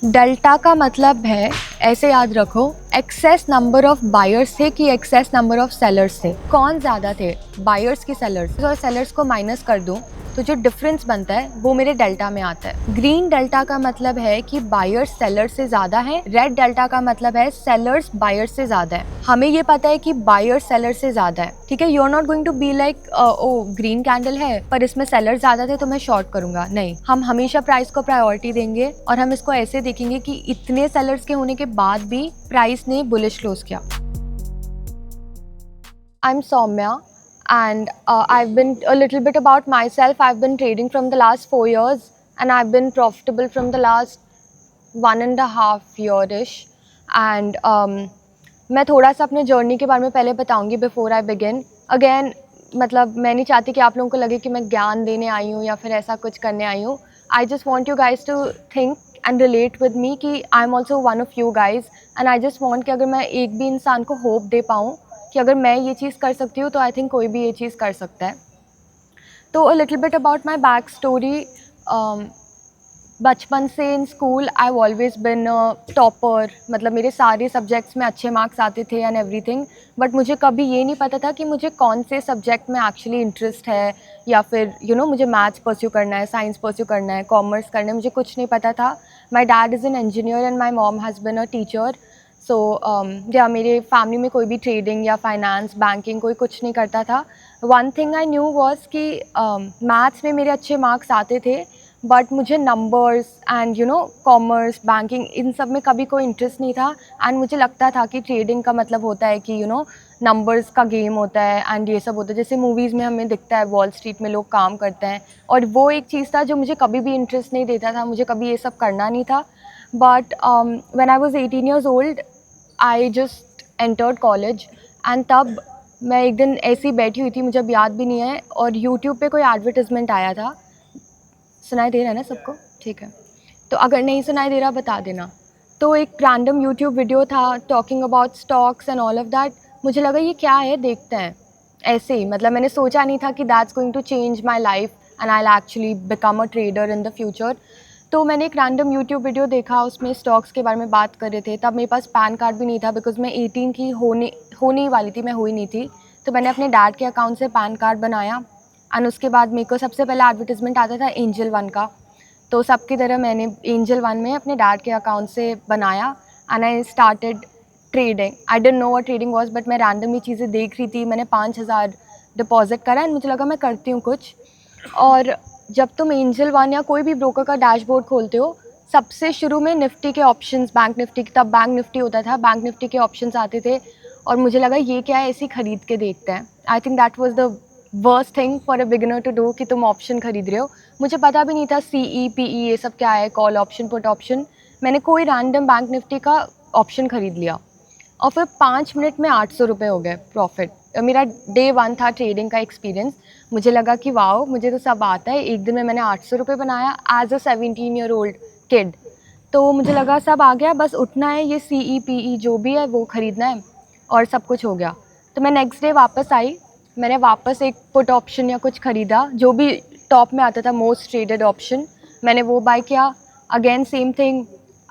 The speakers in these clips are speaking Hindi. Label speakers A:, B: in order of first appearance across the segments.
A: डेल्टा का मतलब है, ऐसे याद रखो, एक्सेस नंबर ऑफ बायर्स थे कि एक्सेस नंबर ऑफ सेलर्स थे। कौन ज़्यादा थे, बायर्स की सेलर्स? और सेलर्स को माइनस कर दूं तो जो डिफरेंस बनता है वो मेरे डेल्टा में आता है। ग्रीन डेल्टा का मतलब है कि बायर्स सेलर्स से ज़्यादा है। रेड डेल्टा का मतलब है सेलर्स बायर्स से ज़्यादा है। हमें ये पता है कि बायर्स सेलर से ज़्यादा है, ठीक है। You are not going to be like oh green candle है पर इसमें सेलर ज़्यादा थे तो मैं शॉर्ट करूंगा। नहीं, हम हमेशा प्राइस को प्रायोरिटी देंगे और हम इसको ऐसे देखेंगे कि इतने सेलर्स के होने के बाद भी प्राइस ने बुलिश क्लोज किया। I'm Soumya and I've been a little bit about myself. I've been trading from the last 4 years and I've been profitable from the last 1.5 year-ish. And मैं थोड़ा सा अपने जर्नी के बारे में पहले बताऊंगी बिफोर आई बिगिन। अगेन मतलब मैं नहीं चाहती कि आप लोगों को लगे कि मैं ज्ञान देने आई हूँ या फिर ऐसा कुछ करने आई हूँ। I just want you guys to think and relate with me कि I am also one of you guys and I just want कि अगर मैं एक भी इंसान को होप दे पाऊँ कि अगर मैं ये चीज़ कर सकती हूँ तो आई थिंक कोई भी ये चीज़ कर सकता है। तो अ little bit about my back story. बचपन से इन school I always been topper, मतलब मेरे सारे सब्जेक्ट्स में अच्छे मार्क्स आते थे एंड एवरीथिंग। बट मुझे कभी ये नहीं पता था कि मुझे कौन से सब्जेक्ट में एक्चुअली इंटरेस्ट है या फिर मुझे मैथ्स परस्यू करना है, साइंस परस्यू करना है, कॉमर्स करना है, मुझे कुछ नहीं पता था। My dad is an engineer and my mom has been a teacher. So yeah मेरे फैमिली में कोई भी ट्रेडिंग या फाइनेंस बैंकिंग कोई कुछ नहीं करता था। One thing I knew was कि मैथ्स में मेरे अच्छे मार्क्स आते थे बट मुझे numbers and commerce banking in सब में कभी कोई इंटरेस्ट नहीं था। एंड मुझे लगता था कि ट्रेडिंग का मतलब होता है कि नंबर्स का गेम होता है एंड ये सब होता है, जैसे मूवीज़ में हमें दिखता है वॉल स्ट्रीट में लोग काम करते हैं। और वो एक चीज़ था जो मुझे कभी भी इंटरेस्ट नहीं देता था, मुझे कभी ये सब करना नहीं था। But when I was 18 years old I just entered college and तब मैं एक दिन ऐसी बैठी हुई थी, मुझे अब याद भी नहीं है, और यूट्यूब पे कोई एडवर्टाइजमेंट आया था। सुनाई दे रहा है ना सबको? ठीक है, तो अगर नहीं सुनाई दे रहा बता देना। तो एक रैंडम यूट्यूब वीडियो था talking about stocks and all of that. मुझे लगा ये क्या है, देखते हैं। ऐसे ही, मतलब मैंने सोचा नहीं था कि that's going to change my life and I actually become a trader in the future. तो मैंने एक रैंडम यूट्यूब वीडियो देखा, उसमें स्टॉक्स के बारे में बात कर रहे थे। तब मेरे पास पैन कार्ड भी नहीं था बिकॉज मैं 18 की होने ही वाली थी, मैं हुई नहीं थी। तो मैंने अपने डैड के अकाउंट से पैन कार्ड बनाया एंड उसके बाद मेरे को सबसे पहले एडवर्टाइजमेंट आता था एंजल वन का। तो सबकी तरह मैंने एंजल वन में अपने डैड के अकाउंट से बनाया and I started trading. I didn't know what trading was but मैं रैंडमली चीज़ें देख रही थी। मैंने 5,000 डिपॉजिट करा एंड मुझे लगा मैं करती हूँ कुछ। और जब तुम एंजल वन या कोई भी ब्रोकर का डैशबोर्ड खोलते हो, सबसे शुरू में निफ्टी के ऑप्शंस, बैंक निफ्टी, तब बैंक निफ्टी होता था, बैंक निफ्टी के ऑप्शंस आते थे। और मुझे लगा ये क्या है, ऐसे खरीद के देखते हैं। I think that was the worst thing for a beginner to do कि तुम ऑप्शन खरीद रहे हो। मुझे पता भी नहीं था CE PE ये सब क्या है, कॉल ऑप्शन, पुट ऑप्शन। मैंने कोई रैंडम बैंक निफ्टी का ऑप्शन खरीद लिया और फिर 5 मिनट में 800 रुपये हो गए प्रॉफिट। मेरा डे 1 था ट्रेडिंग का एक्सपीरियंस। मुझे लगा कि वाओ, मुझे तो सब आता है। एक दिन में मैंने 800 रुपये बनाया as a 17 year old kid. तो मुझे लगा सब आ गया, बस उठना है, ये CE PE जो भी है वो ख़रीदना है और सब कुछ हो गया। तो मैं नेक्स्ट डे वापस आई, मैंने वापस एक पुट ऑप्शन या कुछ ख़रीदा जो भी टॉप में आता था, मोस्ट ट्रेडेड ऑप्शन, मैंने वो बाय किया। अगेन सेम थिंग,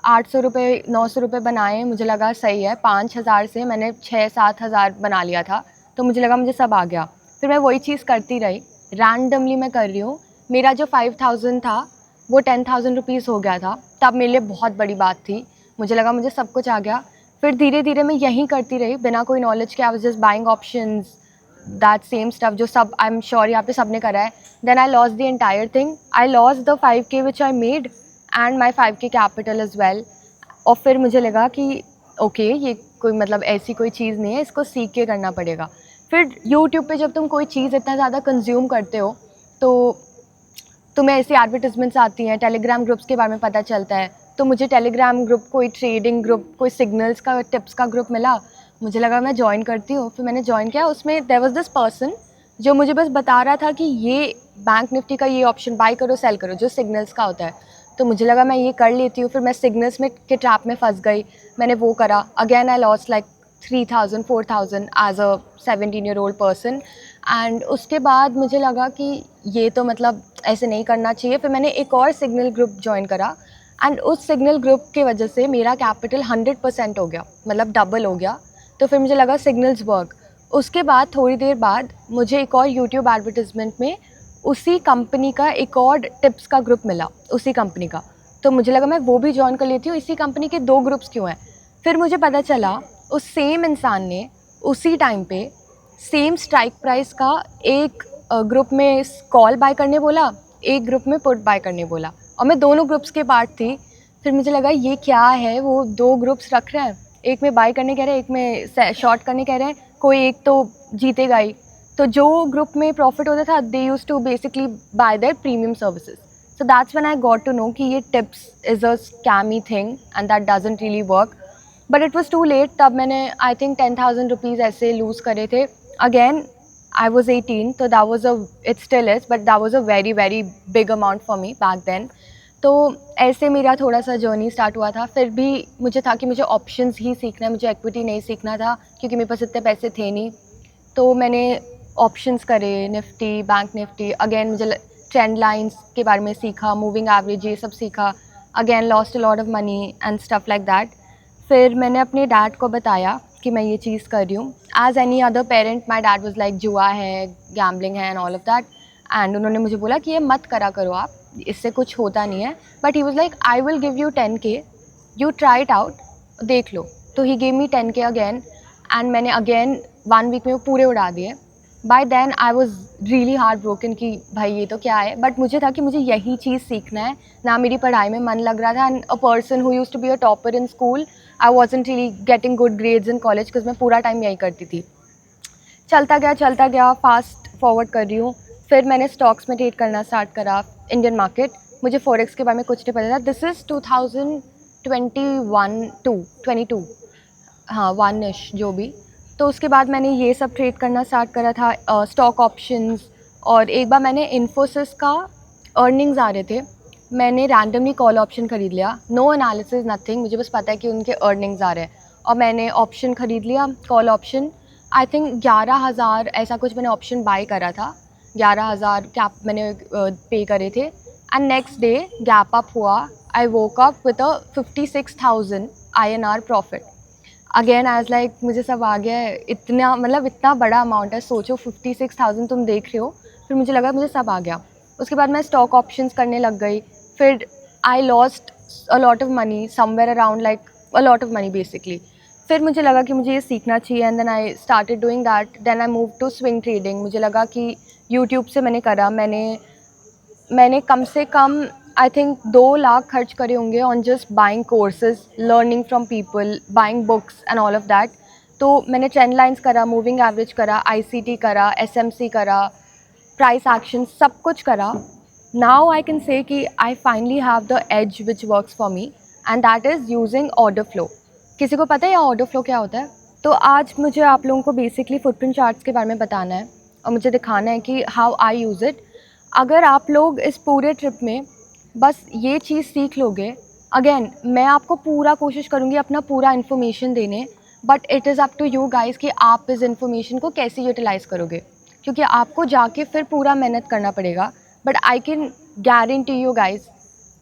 A: 800 रुपये 900 रुपये बनाए। मुझे लगा सही है, 5,000 से मैंने 6-7 हज़ार बना लिया था। तो मुझे लगा मुझे सब आ गया। फिर मैं वही चीज़ करती रही, रैंडमली मैं कर रही हूँ। मेरा जो 5,000 था वो 10,000 रुपीज़ हो गया था। तब मेरे लिए बहुत बड़ी बात थी, मुझे लगा मुझे सब कुछ आ गया। फिर धीरे धीरे मैं यही करती रही बिना कोई नॉलेज के। I was just buying options, that same stuff जो सब, आई एम श्योर यहाँ पे सबने करा है। Then I lost the entire thing, I lost the 5K which I made and my 5K capital as well. और फिर मुझे लगा कि ओके, ये कोई मतलब ऐसी कोई चीज़ नहीं है, इसको सीख के करना पड़ेगा। फिर यूट्यूब पे जब तुम कोई चीज़ इतना ज़्यादा कंज्यूम करते हो तो तुम्हें ऐसी एडवर्टिजमेंट्स आती हैं, टेलीग्राम ग्रुप्स के बारे में पता चलता है। तो मुझे टेलीग्राम ग्रुप, कोई ट्रेडिंग ग्रुप, कोई सिग्नल्स का, टिप्स का ग्रुप मिला। मुझे लगा मैं ज्वाइन करती हूँ। फिर मैंने ज्वाइन किया। उसमें देयर वाज दिस पर्सन जो मुझे बस बता रहा था कि ये बैंक निफ्टी का ये ऑप्शन बाय करो, सेल करो, जो सिग्नल्स का होता है। तो मुझे लगा मैं ये कर लेती हूँ। फिर मैं सिग्नल्स में के ट्रैप में फंस गई, मैंने वो करा। Again I lost like 3,000-4,000 as a 17 year old person. And उसके बाद मुझे लगा कि ये तो मतलब ऐसे नहीं करना चाहिए। फिर मैंने एक और सिग्नल ग्रुप ज्वाइन करा एंड उस सिग्नल ग्रुप की वजह से मेरा कैपिटल 100% हो गया, मतलब डबल हो गया। तो फिर मुझे लगा सिग्नल्स वर्क। उसके बाद थोड़ी देर बाद मुझे एक और यूट्यूब एडवर्टिजमेंट में उसी कंपनी का एक और टिप्स का ग्रुप मिला, उसी कंपनी का। तो मुझे लगा मैं वो भी ज्वाइन कर लेती हूँ, इसी कंपनी के 2 ग्रुप्स क्यों हैं। फिर मुझे पता चला उस सेम इंसान ने उसी टाइम पे सेम स्ट्राइक प्राइस का एक ग्रुप में कॉल बाय करने बोला, एक ग्रुप में पुट बाय करने बोला, और मैं दोनों ग्रुप्स के पार्ट थी। फिर मुझे लगा ये क्या है, वो 2 ग्रुप्स रख रहे हैं, एक में बाय करने कह रहे हैं, एक में शॉर्ट करने कह रहे हैं, कोई एक तो जीतेगा ही। तो जो ग्रुप में प्रॉफिट होता था they used to basically buy their premium services. So that's when I got to know कि ये tips is a scammy thing and that doesn't really work. But it was too late. तब मैंने आई थिंक 10,000 रुपीज़ ऐसे लूज़ करे थे। अगेन I was 18, तो that was it still is, but that was a very very big amount for me back then. तो ऐसे मेरा थोड़ा सा जर्नी स्टार्ट हुआ था। फिर भी मुझे था कि मुझे ऑप्शंस ही सीखना है, मुझे इक्विटी नहीं सीखना था क्योंकि मेरे पास इतने पैसे थे नहीं। तो मैंने ऑप्शंस करे, निफ्टी, बैंक निफ्टी। अगेन मुझे ट्रेंड लाइंस के बारे में सीखा, मूविंग एवरेज, ये सब सीखा। Again lost a lot of money and stuff like that. फिर मैंने अपने डैड को बताया कि मैं ये चीज़ कर रही हूँ। As any other parent my dad was like जुआ है, गैम्बलिंग है and all of that. And उन्होंने मुझे बोला कि ये मत करा करो आप, इससे कुछ होता नहीं है। But he was like I will give you 10K, you try it out, देख लो। तो he gave me 10K again, and मैंने अगेन 1 वीक में वो पूरे उड़ा दिए। By then I was really heart broken कि भाई ये तो क्या है। बट मुझे था कि मुझे यही चीज़ सीखना है, ना मेरी पढ़ाई में मन लग रहा था। And a person who used to be a topper in school, I wasn't really getting good grades in college because मैं पूरा टाइम यही करती थी। चलता गया, फास्ट फॉरवर्ड कर रही हूँ। फिर मैंने स्टॉक्स में ट्रेड करना स्टार्ट करा, इंडियन मार्केट। मुझे फॉरेक्स के बारे में कुछ नहीं पता था। दिस इज़ 2021-22, हाँ 1ish जो भी। तो उसके बाद मैंने ये सब ट्रेड करना स्टार्ट करा था, स्टॉक ऑप्शंस। और एक बार मैंने इन्फोसिस का अर्निंग्स आ रहे थे, मैंने रैंडमली कॉल ऑप्शन ख़रीद लिया, नो एनालिसिस नथिंग, मुझे बस पता है कि उनके अर्निंग्स आ रहे हैं। और मैंने ऑप्शन ख़रीद लिया, कॉल ऑप्शन। आई थिंक 11,000 ऐसा कुछ मैंने ऑप्शन बाय करा था, 11,000 कैप मैंने पे करे थे। And next day gap up हुआ, I woke up with a 56,000 INR profit. Again I was like मुझे सब आ गया है, इतना मतलब इतना बड़ा अमाउंट है, सोचो 56,000 तुम देख रहे हो। फिर मुझे लगा मुझे सब आ गया। उसके बाद मैं स्टॉक ऑप्शंस करने लग गई। फिर I lost a lot of money, somewhere around like a lot of money basically. फिर मुझे लगा कि मुझे ये सीखना चाहिए, and then I started doing that. Then I move to swing trading. मुझे लगा कि यूट्यूब से मैंने करा, मैंने कम से कम आई थिंक 2 लाख खर्च करे होंगे on just buying courses, learning from people, buying books and all of that. तो मैंने ट्रेंड लाइंस करा, मूविंग एवरेज करा, ICT करा, SMC करा, प्राइस एक्शन, सब कुछ करा। Now I can say that I finally have the edge which works for me, and that is using order flow. किसी को पता है या ऑर्डर फ्लो क्या होता है? तो आज मुझे आप लोगों को बेसिकली फुटप्रिंट चार्ट्स के बारे में बताना है और मुझे दिखाना है कि हाउ आई यूज़ इट। अगर आप लोग इस पूरे ट्रिप में बस ये चीज़ सीख लोगे, अगेन मैं आपको पूरा कोशिश करूँगी अपना पूरा इन्फॉर्मेशन देने, but it is up to you guys कि आप इस इन्फॉर्मेशन को कैसे यूटिलाइज़ करोगे, क्योंकि आपको जाके फिर पूरा मेहनत करना पड़ेगा। But I can guarantee you guys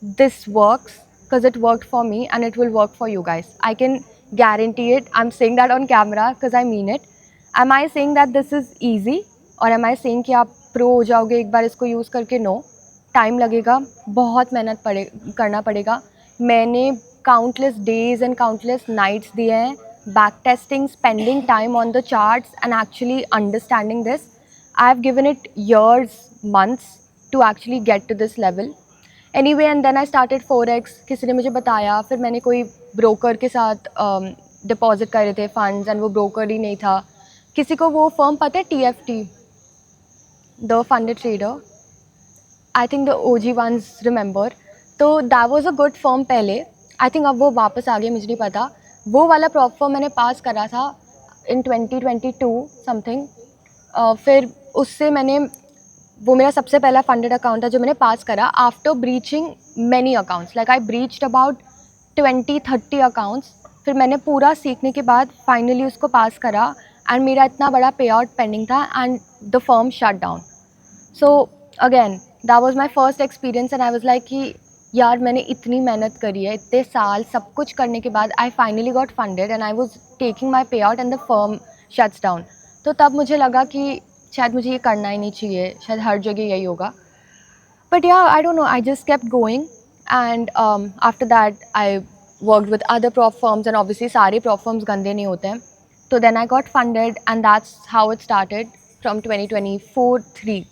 A: this works because it worked for me and it will work for you guys. I can guarantee it. I'm saying that on camera because I mean it. Am I saying that this is easy or am I saying कि आप प्रो हो जाओगे एक बार इसको यूज़ करके? नो, टाइम लगेगा, बहुत मेहनत करना पड़ेगा। मैंने countless days and countless nights दिए हैं back testing, spending time on the charts and actually understanding this. I have given it years, months to actually get to this level. Anyway, and then I started forex. किसी ने मुझे बताया, फिर मैंने कोई ब्रोकर के साथ डिपॉजिट करे थे फंड्स एंड वो ब्रोकर ही नहीं था। किसी को वो फर्म पता है TFT, the funded trader? I think the OG ones remember. तो that was a good firm पहले, आई थिंक अब वो वापस आ गया, मुझे नहीं पता। वो वाला प्रॉप फर्म मैंने पास करा था इन 2022 समथिंग। फिर उससे मैंने, वो मेरा सबसे पहला फंडेड अकाउंट था जो मैंने पास करा after breaching many accounts. Like I breached about 20-30 accounts. फिर मैंने पूरा सीखने के बाद फाइनली उसको पास करा एंड मेरा इतना बड़ा पे आउट पेंडिंग था and the firm shut down. So again that was my first experience and I was like कि यार मैंने इतनी मेहनत करी है, इतने साल सब कुछ करने के बाद I finally got funded and I was taking my payout and the firm shuts down. तो तब मुझे लगा कि शायद मुझे ये करना ही नहीं चाहिए, शायद हर जगह यही होगा। बट या I don't know, I just kept going and after that I worked with other prop firms and obviously सारे प्रॉप फर्म्स गंदे नहीं होते हैं। तो then I got funded and that's how it started from 2024-3।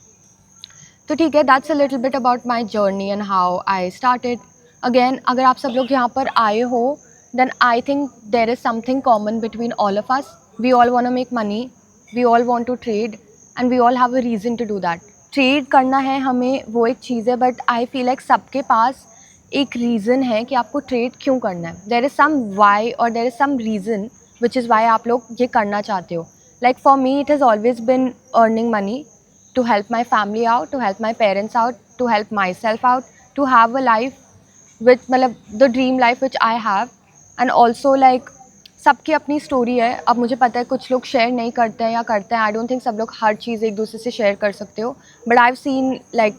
A: तो ठीक है, that's a little bit about my journey and how I started. Again अगर आप सब लोग यहाँ पर आए हो, then I think there is something common between all of us. We all want to make money, we all want to trade and we all have a reason to do that. Trade करना है हमें, वो एक चीज़ है, बट आई फील लाइक सबके पास एक रीज़न है कि आपको ट्रेड क्यों करना है। देर इज़ सम वाई और there is some reason which is why आप लोग ये करना चाहते हो। Like for me it has always been earning money, to help my family out, to help my parents out, to help myself out, to have a life with मतलब the dream life which I have and also like सबकी अपनी स्टोरी है। अब मुझे पता है कुछ लोग शेयर नहीं करते हैं या करते हैं, आई डोंट थिंक सब लोग हर चीज़ एक दूसरे से शेयर कर सकते हो, but I have seen like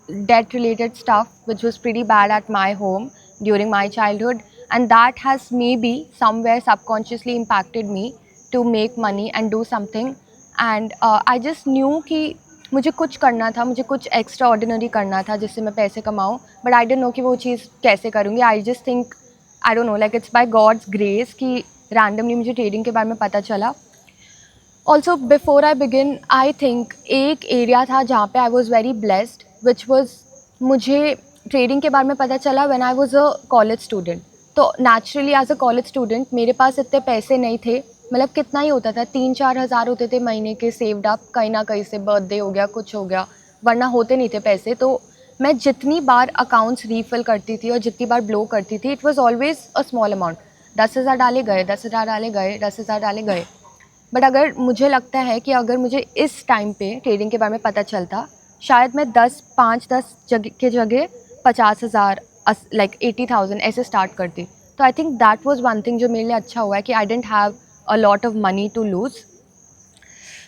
A: debt related stuff which was pretty bad at my home during my childhood, and that has maybe somewhere subconsciously impacted me to make money and do something। and I just knew कि मुझे कुछ करना था, मुझे कुछ एक्स्ट्रा ऑर्डिनरी करना था जिससे मैं पैसे कमाऊँ, बट आई डोंट नो कि वो चीज़ कैसे करूँगी। I just think I don't know, like it's by God's grace कि रैंडमली मुझे ट्रेडिंग के बारे में पता चला। Also before I begin I think एक एरिया था जहाँ पे I was very blessed which was, मुझे ट्रेडिंग के बारे में पता चला when I was a college student. तो naturally as a college student मेरे पास इतने पैसे नहीं थे, मतलब कितना ही होता था, 3-4 हज़ार होते थे महीने के सेव्ड अप, कहीं ना कहीं से बर्थडे हो गया, कुछ हो गया, वरना होते नहीं थे पैसे। तो मैं जितनी बार अकाउंट्स रीफिल करती थी और जितनी बार ब्लो करती थी, it was always a small amount. 10,000 डाले गए, 10,000 डाले गए, 10,000 डाले गए। बट अगर मुझे लगता है कि अगर मुझे इस टाइम पे ट्रेडिंग के बारे में पता चलता, शायद मैं 10 जगह के जगह 50,000 लाइक 80,000 ऐसे स्टार्ट करती। तो I think that was one thing जो मेरे लिए अच्छा हुआ है कि I didn't have a lot of money to lose.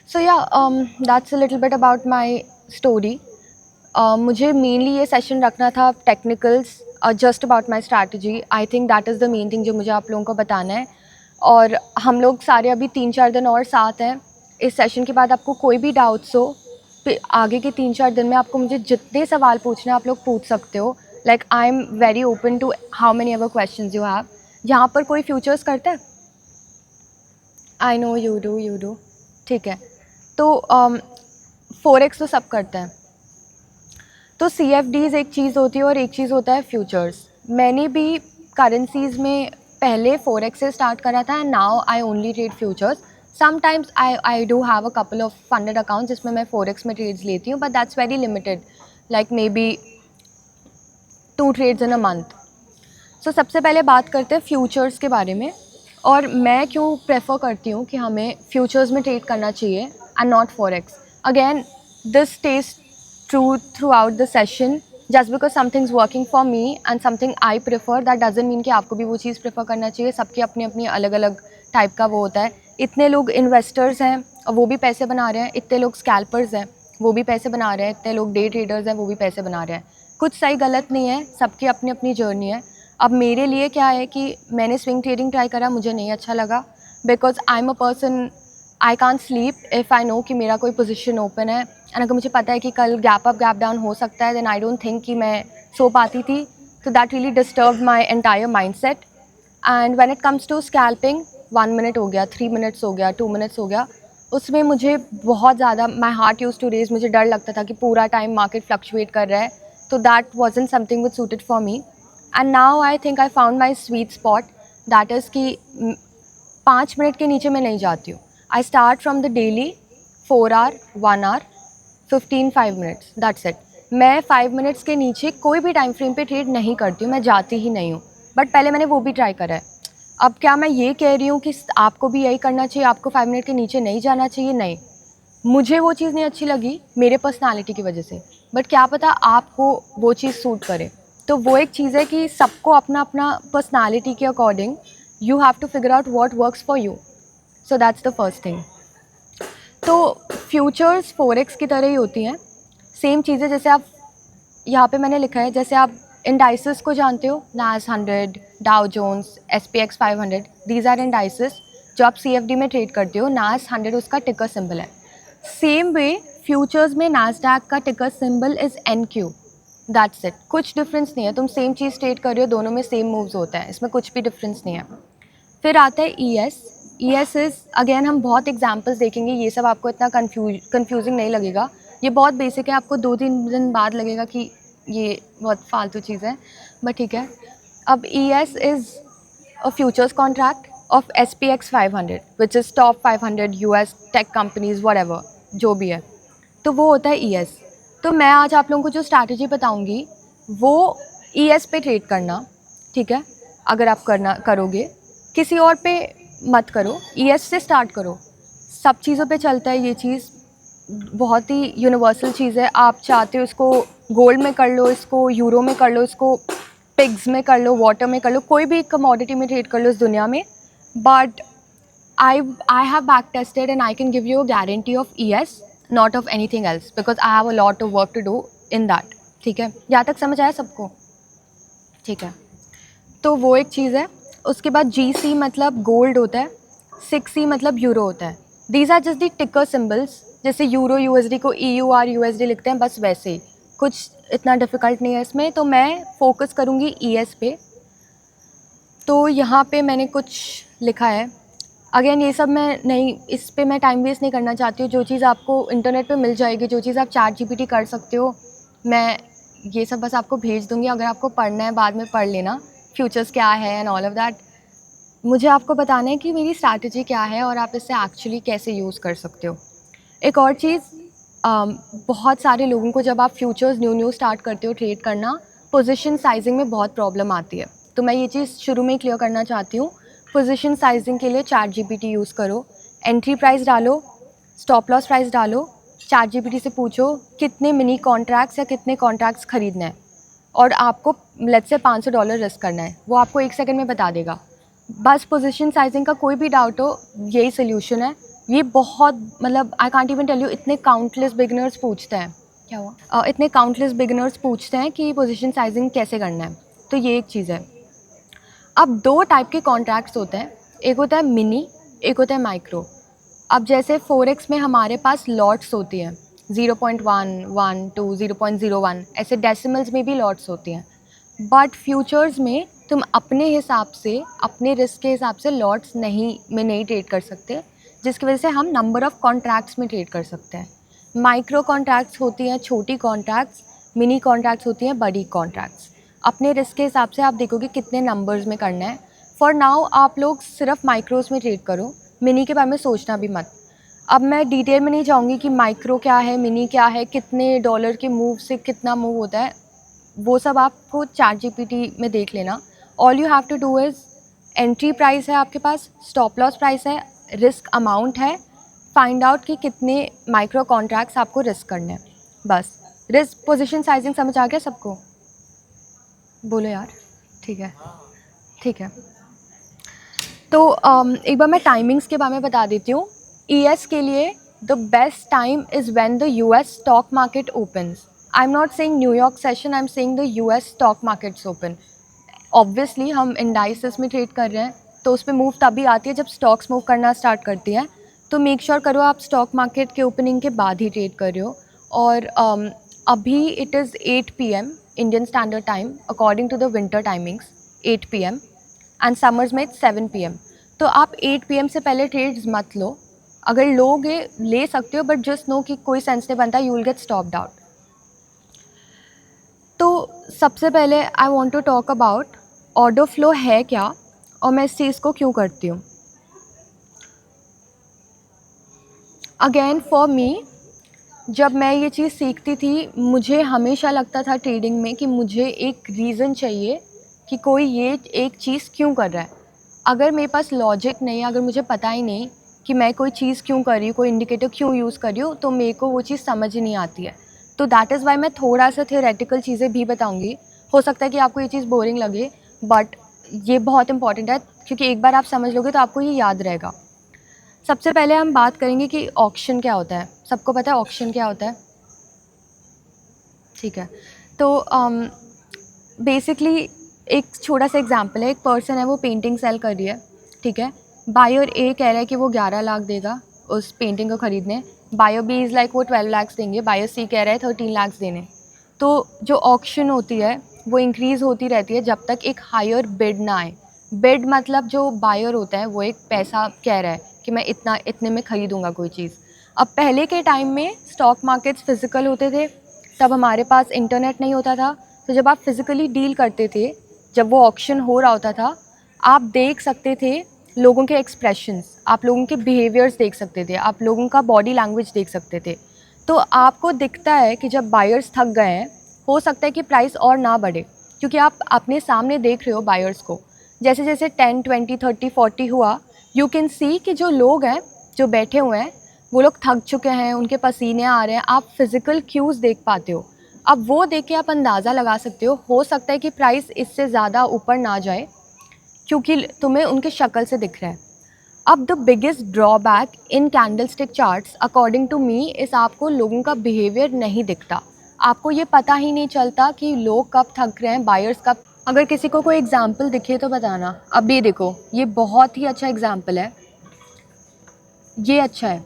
A: So yeah that's a little bit about my story. मुझे मेनली ये सेशन रखना था technicals, just about my strategy. I think that is the main thing जो मुझे आप लोगों को बताना है। और हम लोग सारे अभी 3-4 दिन और साथ हैं। इस सेशन के बाद आपको कोई भी डाउट्स हो, आगे के 3-4 दिन में आपको मुझे जितने सवाल पूछने हैं आप लोग पूछ सकते हो। Like I am very open to how many ever question you have. यहाँ पर कोई फ्यूचर्स करता है? आई नो यू डू, ठीक है। तो फॉरेक्स तो सब करते हैं। तो CFDs एक चीज़ होती है और एक चीज़ होता है फ्यूचर्स। मैंने भी करेंसीज़ में पहले फॉरेक्स से स्टार्ट करा था and now I only trade futures. Sometimes I do have a couple of funded accounts जिसमें मैं फॉरेक्स में ट्रेड्स लेती हूँ, but that's very limited, like maybe 2 trades in a month. So सबसे पहले बात करते हैं फ्यूचर्स के बारे में, और मैं क्यों प्रेफर करती हूँ कि हमें फ्यूचर्स में ट्रेड करना चाहिए and not forex. Again this stays true throughout the session, just because something's working for me and something I prefer, that doesn't mean कि आपको भी वो चीज़ प्रेफर करना चाहिए। सबकी अपनी अपनी अलग अलग टाइप का वो होता है। इतने लोग इन्वेस्टर्स हैं और वो भी पैसे बना रहे हैं, इतने लोग स्कैल्पर्स हैं वो भी पैसे बना रहे हैं, इतने लोग डे ट्रेडर्स हैं वो भी पैसे बना रहे हैं। कुछ सही गलत नहीं है, सबकी अपनी अपनी जर्नी है। अब मेरे लिए क्या है कि मैंने स्विंग ट्रेडिंग ट्राई करा, मुझे नहीं अच्छा लगा, because I am a person, I can't sleep if I know कि मेरा कोई पोजीशन ओपन है एंड अगर मुझे पता है कि कल गैप अप गैप डाउन हो सकता है, देन आई डोंट थिंक कि मैं सो पाती थी। तो that really disturb my entire mindset. And when it comes to scalping, 1 minute हो गया, 3 मिनट्स हो गया, 2 मिनट्स हो गया, उसमें मुझे बहुत ज़्यादा my heart use to race, मुझे डर लगता था कि पूरा टाइम मार्केट फ्लक्चुएट कर रहा है। तो that wasn't something which suited for me. And now I think I found my sweet spot, that is कि 5 मिनट के नीचे मैं नहीं जाती हूँ। I start from the daily 4 hour, 1 hour, 15, 5 minutes, that's it. मैं 5 मिनट्स के नीचे कोई भी टाइम फ्रेम पे ट्रेड नहीं करती हूँ, मैं जाती ही नहीं हूँ। बट पहले मैंने वो भी ट्राई करा है। अब क्या मैं ये कह रही हूँ कि आपको भी यही करना चाहिए, आपको 5 मिनट के नीचे नहीं जाना चाहिए? नहीं, मुझे वो चीज़ नहीं अच्छी लगी मेरे पर्सनालिटी की वजह से, बट क्या पता आपको वो चीज़ सूट करे। तो वो एक चीज़ है कि सबको अपना अपना पर्सनालिटी के according you have to figure out what works for you. So that's the first thing. तो फ्यूचर्स फॉरेक्स की तरह ही होती हैं, सेम चीज़ें। जैसे आप यहाँ पे मैंने लिखा है, जैसे आप इंडाइसिस को जानते हो, NAS 100, Dow Jones, SPX 500, these are indices जो आप CFD में ट्रेड करते हो। नास 100 उसका टिकर सिंबल है। सेम वे फ्यूचर्स में नास्डैक का टिकर symbol is NQ, that's it. कुछ डिफरेंस नहीं है, तुम सेम चीज़ ट्रेड कर रहे हो, दोनों में सेम मूव्स होता है, इसमें कुछ भी डिफरेंस नहीं है। फिर आता है ES। ES इज़ अगेन, हम बहुत एग्जांपल्स देखेंगे, ये सब आपको इतना कंफ्यूजिंग नहीं लगेगा, ये बहुत बेसिक है, आपको 2-3 दिन बाद लगेगा कि ये बहुत फालतू चीज़ है, बट ठीक है। अब ES is a futures contract of SPX 500 which is top 500 US tech companies what जो भी है, तो वो होता है ES। तो मैं आज आप लोगों को जो स्ट्रैटेजी बताऊंगी वो ES पे ट्रेड करना, ठीक है। अगर आप करोगे, किसी और पे मत करो, ES से स्टार्ट करो। सब चीज़ों पे चलता है ये चीज़, बहुत ही यूनिवर्सल चीज़ है। आप चाहते हो इसको गोल्ड में कर लो, इसको यूरो में कर लो, इसको पिग्स में कर लो, वाटर में कर लो, कोई भी कमोडिटी में ट्रेड कर लो इस दुनिया में। But I have back tested and I can give you a guarantee of ES, not of anything else, because I have a lot of work to do in that. ठीक है, यहाँ तक समझ आया सबको? ठीक है, तो वो एक चीज़ है। उसके बाद GC मतलब गोल्ड होता है, 6C मतलब यूरो होता है। दीज आर जस्ट दी टिकर सिम्बल्स, जैसे यूरो USD को EUR USD लिखते हैं, बस वैसे ही, कुछ इतना डिफ़िकल्ट नहीं है इसमें। तो मैं फोकस करूँगी ES पे। तो यहाँ पे मैंने कुछ लिखा है, अगेन ये सब मैं नहीं, इस पे मैं टाइम वेस्ट नहीं करना चाहती हूँ। जो चीज़ आपको इंटरनेट पे मिल जाएगी, जो चीज़ आप ChatGPT कर सकते हो, मैं ये सब बस आपको भेज दूँगी। अगर आपको पढ़ना है बाद में पढ़ लेना, फ्यूचर्स क्या है एंड ऑल ऑफ दैट। मुझे आपको बताना है कि मेरी स्ट्रैटेजी क्या है और आप इसे एक्चुअली कैसे यूज़ कर सकते हो। एक और चीज़, बहुत सारे लोगों को जब आप फ्यूचर्स न्यू स्टार्ट करते हो ट्रेड करना, पोजीशन साइजिंग में बहुत प्रॉब्लम आती है। तो मैं ये चीज़ शुरू में ही क्लियर करना चाहती हूँ। पोजीशन साइजिंग के लिए ChatGPT यूज़ करो, एंट्री प्राइस डालो, स्टॉप लॉस प्राइस डालो, ChatGPT से पूछो कितने मिनी कॉन्ट्रैक्ट्स या कितने कॉन्ट्रैक्ट्स खरीदना है और आपको लेट्स से $500 रिस्क करना है, वो आपको 1 सेकंड में बता देगा। बस पोजीशन साइजिंग का कोई भी डाउट हो, यही सोल्यूशन है। ये बहुत, मतलब I can't even tell you, इतने काउंटलेस बिगिनर्स पूछते हैं, क्या हुआ, इतने काउंटलेस बिगिनर्स पूछते हैं कि पोजीशन साइजिंग कैसे करना है। तो ये एक चीज़ है। अब 2 टाइप के कॉन्ट्रैक्ट्स होते हैं, एक होता है मिनी, एक होता है माइक्रो। अब जैसे फोरेक्स में हमारे पास लॉट्स होती हैं, 0.1, 1, 2, 0.01, ऐसे डेसिमल्स में भी लॉट्स होती हैं। बट फ्यूचर्स में तुम अपने हिसाब से, अपने रिस्क के हिसाब से लॉट्स नहीं ट्रेड कर सकते, जिसकी वजह से हम नंबर ऑफ़ कॉन्ट्रैक्ट्स में ट्रेड कर सकते हैं। माइक्रो कॉन्ट्रैक्ट्स होती हैं छोटी कॉन्ट्रैक्ट्स, मिनी कॉन्ट्रैक्ट्स होती हैं बड़ी कॉन्ट्रैक्ट्स। अपने रिस्क के हिसाब से आप देखोगे कितने नंबर्स में करना है। फॉर नाउ आप लोग सिर्फ माइक्रोस में ट्रेड करो, मिनी के बारे में सोचना भी मत। अब मैं डिटेल में नहीं जाऊँगी कि माइक्रो क्या है, मिनी क्या है, कितने डॉलर के मूव से कितना मूव होता है, वो सब आपको ChatGPT में देख लेना। All you have to do is, entry price है आपके पास, स्टॉप लॉस प्राइस है, रिस्क अमाउंट है, फाइंड आउट कि कितने माइक्रो कॉन्ट्रैक्ट्स आपको रिस्क करने हैं, बस। रिस्क पोजीशन साइजिंग समझ आ गया सबको? बोलो यार, ठीक है, ठीक है। तो एक बार मैं टाइमिंग्स के बारे में बता देती हूँ। ES के लिए the best time is when the US stock market opens. I am not saying New York session, I am saying the US stock markets open. Obviously हम इंडाइसेस में ट्रेड कर रहे हैं, तो उस पर मूव तभी आती है जब स्टॉक्स मूव करना स्टार्ट करती हैं। तो मेक श्योर करो आप स्टॉक मार्केट के ओपनिंग के बाद ही ट्रेड कर रहे हो। और अभी it is 8 PM Indian standard time according to the winter timings, 8 PM, and summers में 7 PM। तो आप 8 PM से पहले ट्रेड्स मत लो। अगर लोगे ले सकते हो, बट जस्ट नो कि कोई सेंस नहीं बनता, you will get stopped out. तो सबसे पहले I want to talk about order flow है क्या और मैं इस चीज़ को क्यों करती हूँ। अगेन फॉर मी, जब मैं ये चीज़ सीखती थी, मुझे हमेशा लगता था ट्रेडिंग में कि मुझे एक रीज़न चाहिए कि कोई ये एक चीज़ क्यों कर रहा है। अगर मेरे पास लॉजिक नहीं, अगर मुझे पता ही नहीं कि मैं कोई चीज़ क्यों कर रही हूँ, कोई इंडिकेटर क्यों यूज़ कर रही हूँ, तो मेरे को वो चीज़ समझ ही नहीं आती है। तो दैट इज़ वाई मैं थोड़ा सा थियोरेटिकल चीज़ें भी बताऊँगी। हो सकता है कि आपको ये चीज़ बोरिंग लगे, बट ये बहुत इंपॉर्टेंट है, क्योंकि एक बार आप समझ लोगे तो आपको ये याद रहेगा। सबसे पहले हम बात करेंगे कि ऑक्शन क्या होता है। सबको पता है ऑक्शन क्या होता है? ठीक है। तो बेसिकली एक छोटा सा एग्जांपल है, एक पर्सन है वो पेंटिंग सेल कर रही है, ठीक है। बायर ए कह रहा है कि वो 11 लाख देगा उस पेंटिंग को ख़रीदने, बायर बी इज़ लाइक वो 12 लाख देंगे, बायर सी कह रहा है 13 लाख देने। तो जो ऑक्शन होती है वो इंक्रीज़ होती रहती है जब तक एक हायर बिड ना आए। बिड मतलब जो बायर होता है वो एक पैसा कह रहा है कि मैं इतना इतने में ख़रीदूँगा कोई चीज़। अब पहले के टाइम में स्टॉक मार्केट्स फिज़िकल होते थे, तब हमारे पास इंटरनेट नहीं होता था, तो जब आप फिज़िकली डील करते थे, जब वो ऑक्शन हो रहा होता था, आप देख सकते थे लोगों के एक्सप्रेशंस, आप लोगों के बिहेवियर्स देख सकते थे, आप लोगों का बॉडी लैंग्वेज देख सकते थे। तो आपको दिखता है कि जब बायर्स थक गए हैं, हो सकता है कि प्राइस और ना बढ़े, क्योंकि आप अपने सामने देख रहे हो बायर्स को। जैसे जैसे 10, 20, 30, 40 हुआ, यू कैन सी कि जो लोग हैं, जो बैठे हुए हैं, वो लोग थक चुके हैं, उनके पसीने आ रहे हैं, आप फिज़िकल क्यूज़ देख पाते हो। अब वो देख के आप अंदाज़ा लगा सकते हो सकता है कि प्राइस इससे ज़्यादा ऊपर ना जाए, क्योंकि तुम्हें उनके शक्ल से दिख रहा है। अब the biggest drawback in candlestick charts according to me is, आपको लोगों का बिहेवियर नहीं दिखता, आपको ये पता ही नहीं चलता कि लोग कब थक रहे हैं, बायर्स कब। अगर किसी को कोई एग्जांपल दिखे तो बताना। अब ये देखो, ये बहुत ही अच्छा एग्जांपल है, ये अच्छा है।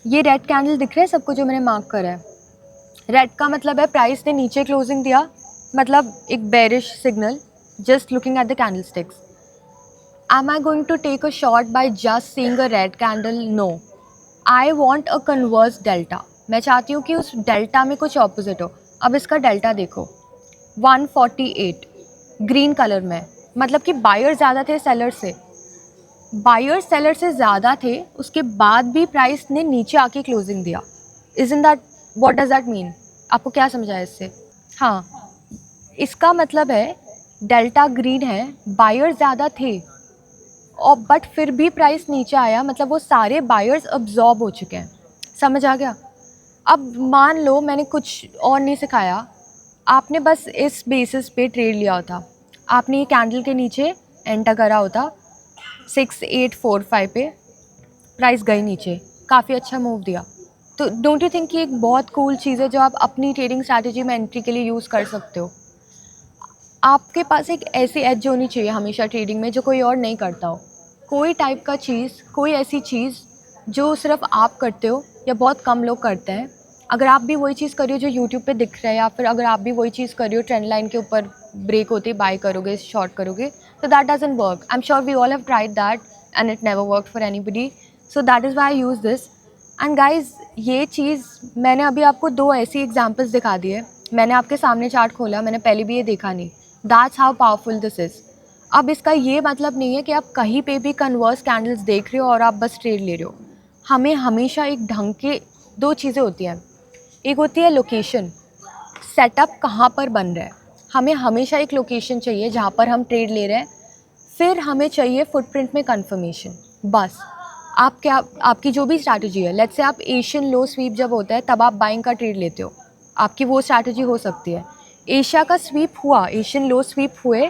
A: ये रेड कैंडल दिख रहा है सबको जो मैंने मार्क करा है, रेड का मतलब है प्राइस ने नीचे क्लोजिंग दिया, मतलब एक bearish signal. Just looking at the candlesticks, am I going to take a shot by just seeing a red candle? No, I want a converse delta। मैं चाहती हूँ कि उस डेल्टा में कुछ ऑपोजिट हो। अब इसका डेल्टा देखो, 148 ग्रीन कलर में, मतलब कि बायर ज़्यादा थे सेलर से, बायर सेलर से ज़्यादा थे, उसके बाद भी प्राइस ने नीचे आके क्लोजिंग दिया। Isn't that, what does that mean? आपको क्या समझा है इससे? हाँ, इसका मतलब है डेल्टा ग्रीन है, बायर ज़्यादा थे और बट फिर भी प्राइस नीचे आया, मतलब वो सारे बायर्स अब्जॉर्ब हो चुके हैं। समझ आ गया? अब मान लो मैंने कुछ और नहीं सिखाया, आपने बस इस बेसिस पे ट्रेड लिया होता, आपने ये कैंडल के नीचे एंटर करा होता 6845 पे, प्राइस गई नीचे, काफ़ी अच्छा मूव दिया। तो डोंट यू थिंक कि एक बहुत कूल चीज़ है जो आप अपनी ट्रेडिंग स्ट्रैटेजी में एंट्री के लिए यूज़ कर सकते हो। आपके पास एक ऐसी एज होनी चाहिए हमेशा ट्रेडिंग में जो कोई और नहीं करता हो। कोई टाइप का चीज़, कोई ऐसी चीज़ जो सिर्फ आप करते हो या बहुत कम लोग करते हैं। अगर आप भी वही चीज़ कर रहे हो जो यूट्यूब पे दिख रहा है, या फिर अगर आप भी वही चीज़ कर रहे हो ट्रेंड लाइन के ऊपर ब्रेक होते ही बाय करोगे, शॉर्ट करोगे, तो that doesn't work. I am sure we all have tried that and it never work for anybody. So that is why I use this. And guys, ये चीज़ मैंने अभी आपको दो ऐसी एग्जाम्पल्स दिखा दी है। मैंने आपके सामने चार्ट खोला, मैंने पहले भी ये देखा नहीं। That's how powerful this is. अब इसका ये मतलब नहीं है कि आप कहीं पे भी कन्वर्स कैंडल्स देख रहे हो और आप बस ट्रेड ले रहे हो। हमें हमेशा एक ढंग के दो चीज़ें होती हैं, एक होती है लोकेशन, सेटअप कहाँ पर बन रहा है। हमें हमेशा एक लोकेशन चाहिए जहाँ पर हम ट्रेड ले रहे हैं, फिर हमें चाहिए फुटप्रिंट में कंफर्मेशन। बस आप क्या, आपकी जो भी स्ट्रैटेजी है, लेट्स से आप एशियन लो स्वीप जब होता है तब आप बाइंग का ट्रेड लेते हो, आपकी वो स्ट्रैटेजी हो सकती है। एशिया का स्वीप हुआ, एशियन लो स्वीप हुए,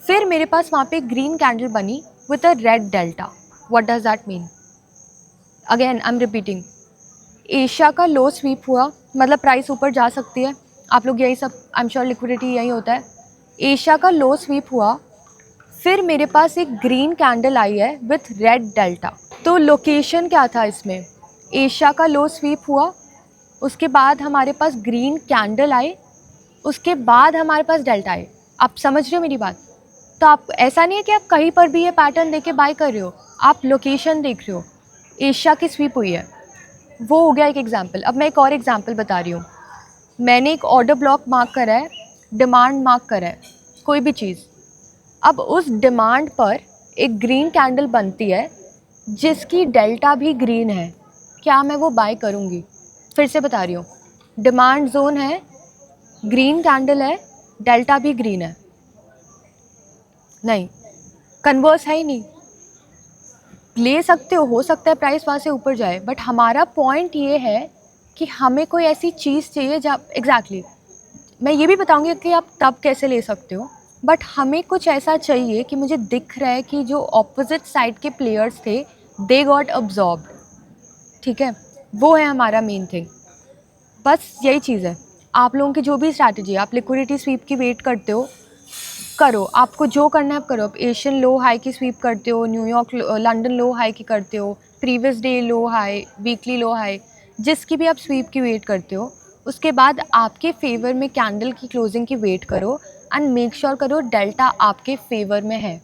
A: फिर मेरे पास वहाँ पे ग्रीन कैंडल बनी with a red delta. What does that mean? Again I am repeating, Asia का लो स्वीप हुआ मतलब प्राइस ऊपर जा सकती है। आप लोग यही सब, आई एम श्योर लिक्विडिटी यही होता है। एशिया का लो स्वीप हुआ, फिर मेरे पास एक ग्रीन कैंडल आई है विथ रेड डेल्टा। तो लोकेशन क्या था इसमें? एशिया का लो स्वीप हुआ, उसके बाद हमारे पास ग्रीन कैंडल आई, उसके बाद हमारे पास डेल्टा आए। आप समझ रहे हो मेरी बात? तो आप, ऐसा नहीं है कि आप कहीं पर भी ये पैटर्न देख के बाय कर रहे हो, आप लोकेशन देख रहे हो। एशिया की स्वीप हुई है, वो हो गया एक एग्जांपल। अब मैं एक और एग्जांपल बता रही हूँ। मैंने एक ऑर्डर ब्लॉक मार्क करा है, डिमांड मार्क करा है, कोई भी चीज़। अब उस डिमांड पर एक ग्रीन कैंडल बनती है जिसकी डेल्टा भी ग्रीन है, क्या मैं वो बाय करूँगी? फिर से बता रही हूँ, डिमांड जोन है, ग्रीन कैंडल है, डेल्टा भी ग्रीन है। नहीं, कन्वर्स है ही नहीं। ले सकते हो सकता है प्राइस वहाँ से ऊपर जाए, बट हमारा पॉइंट ये है कि हमें कोई ऐसी चीज़ चाहिए जब एग्जैक्टली मैं ये भी बताऊंगी कि आप तब कैसे ले सकते हो, बट हमें कुछ ऐसा चाहिए कि मुझे दिख रहा है कि जो ऑपोजिट साइड के प्लेयर्स थे दे गॉट अब्जॉर्ब्ड। ठीक है, वो है हमारा मेन थिंग। बस यही चीज़ है। आप लोगों की जो भी स्ट्रैटेजी है, आप लिक्विडिटी स्वीप की वेट करते हो, करो, आपको जो करना है आप करो। आप एशियन लो हाई की स्वीप करते हो, न्यूयॉर्क लंदन लो हाई की करते हो, previous day low high, weekly low high, जिसकी भी आप स्वीप की वेट करते हो, उसके बाद आपके फेवर में कैंडल की क्लोजिंग की वेट करो एंड मेक श्योर करो डेल्टा आपके फेवर में है।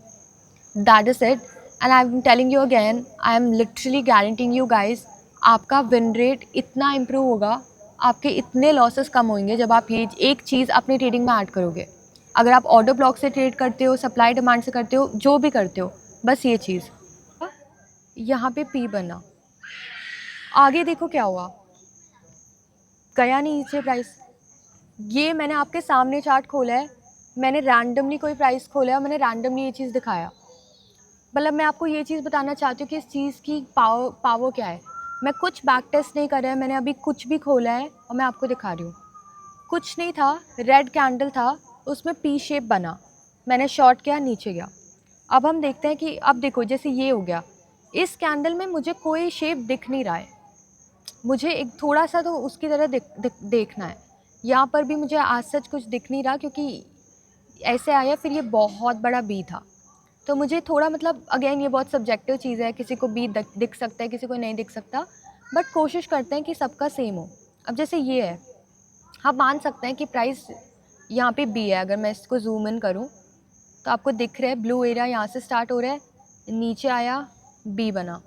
A: That is it. And I am telling you again, I am literally guaranteeing you guys, आपका विन रेट इतना इम्प्रूव होगा, आपके इतने लॉसेस कम होंगे जब आप ये एक चीज़ अपनी ट्रेडिंग में ऐड करोगे। अगर आप ऑर्डर ब्लॉक से ट्रेड करते हो, सप्लाई डिमांड से करते हो, जो भी करते हो, बस ये चीज़। यहाँ पे पी बना, आगे देखो क्या हुआ, गया नहीं नीचे प्राइस। ये मैंने आपके सामने चार्ट खोला है, मैंने रैंडमली कोई प्राइस खोला है और मैंने रैंडमली ये चीज़ दिखाया। मतलब मैं आपको ये चीज़ बताना चाहती हूँ कि इस चीज़ की पावर क्या है। मैं कुछ बैक टेस्ट नहीं कर रहा है, मैंने अभी कुछ भी खोला है और मैं आपको दिखा रही हूँ। कुछ नहीं था, रेड कैंडल था, उसमें पी शेप बना, मैंने शॉर्ट किया, नीचे गया। अब हम देखते हैं कि अब देखो जैसे ये हो गया, इस कैंडल में मुझे कोई शेप दिख नहीं रहा है, मुझे एक थोड़ा सा तो उसकी तरह देखना है। यहाँ पर भी मुझे आज सच कुछ दिख नहीं रहा क्योंकि ऐसे आया, फिर ये बहुत बड़ा बी था, तो मुझे थोड़ा मतलब अगेन ये बहुत सब्जेक्टिव चीज़ है, किसी को बी दिख सकता है, किसी को नहीं दिख सकता, बट कोशिश करते हैं कि सबका सेम हो। अब जैसे ये है, हम मान सकते हैं कि प्राइस यहाँ पे बी है, अगर मैं इसको जूम इन करूँ तो आपको दिख रहा है ब्लू एरिया यहाँ से स्टार्ट हो रहा है, नीचे आया, बी बना।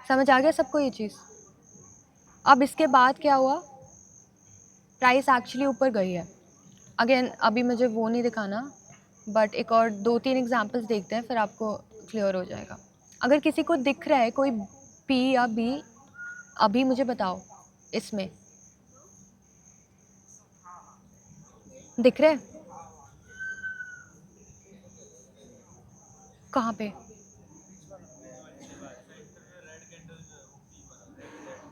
A: समझ आ गया सबको ये चीज़? अब इसके बाद क्या हुआ, प्राइस एक्चुअली ऊपर गई है। अगेन अभी मुझे वो नहीं दिखाना, बट एक और 2-3 एग्जांपल्स देखते हैं, फिर आपको क्लियर हो जाएगा। अगर किसी को दिख रहा है कोई पी या बी, अभी मुझे बताओ, इसमें दिख रहा है? कहाँ पे?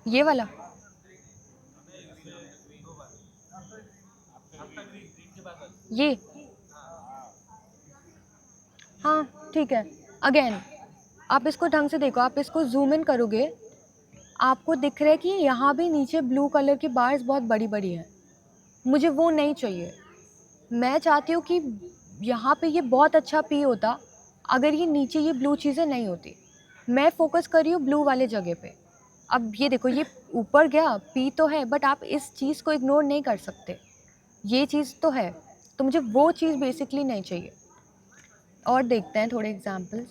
A: ये वाला? ये? हाँ ठीक है। अगेन आप इसको ढंग से देखो, आप इसको जूम इन करोगे, आपको दिख रहा है कि यहाँ भी नीचे ब्लू कलर की बार्स बहुत बड़ी बड़ी हैं। मुझे वो नहीं चाहिए, मैं चाहती हूँ कि यहाँ पे ये बहुत अच्छा पी होता अगर ये नीचे ये ब्लू चीज़ें नहीं होती। मैं फोकस कर रही हूँ ब्लू वाले जगह पे। अब ये देखो, ये ऊपर गया, पी तो है, बट आप इस चीज़ को इग्नोर नहीं कर सकते, ये चीज़ तो है, तो मुझे वो चीज़ बेसिकली नहीं चाहिए। और देखते हैं थोड़े एग्जांपल्स।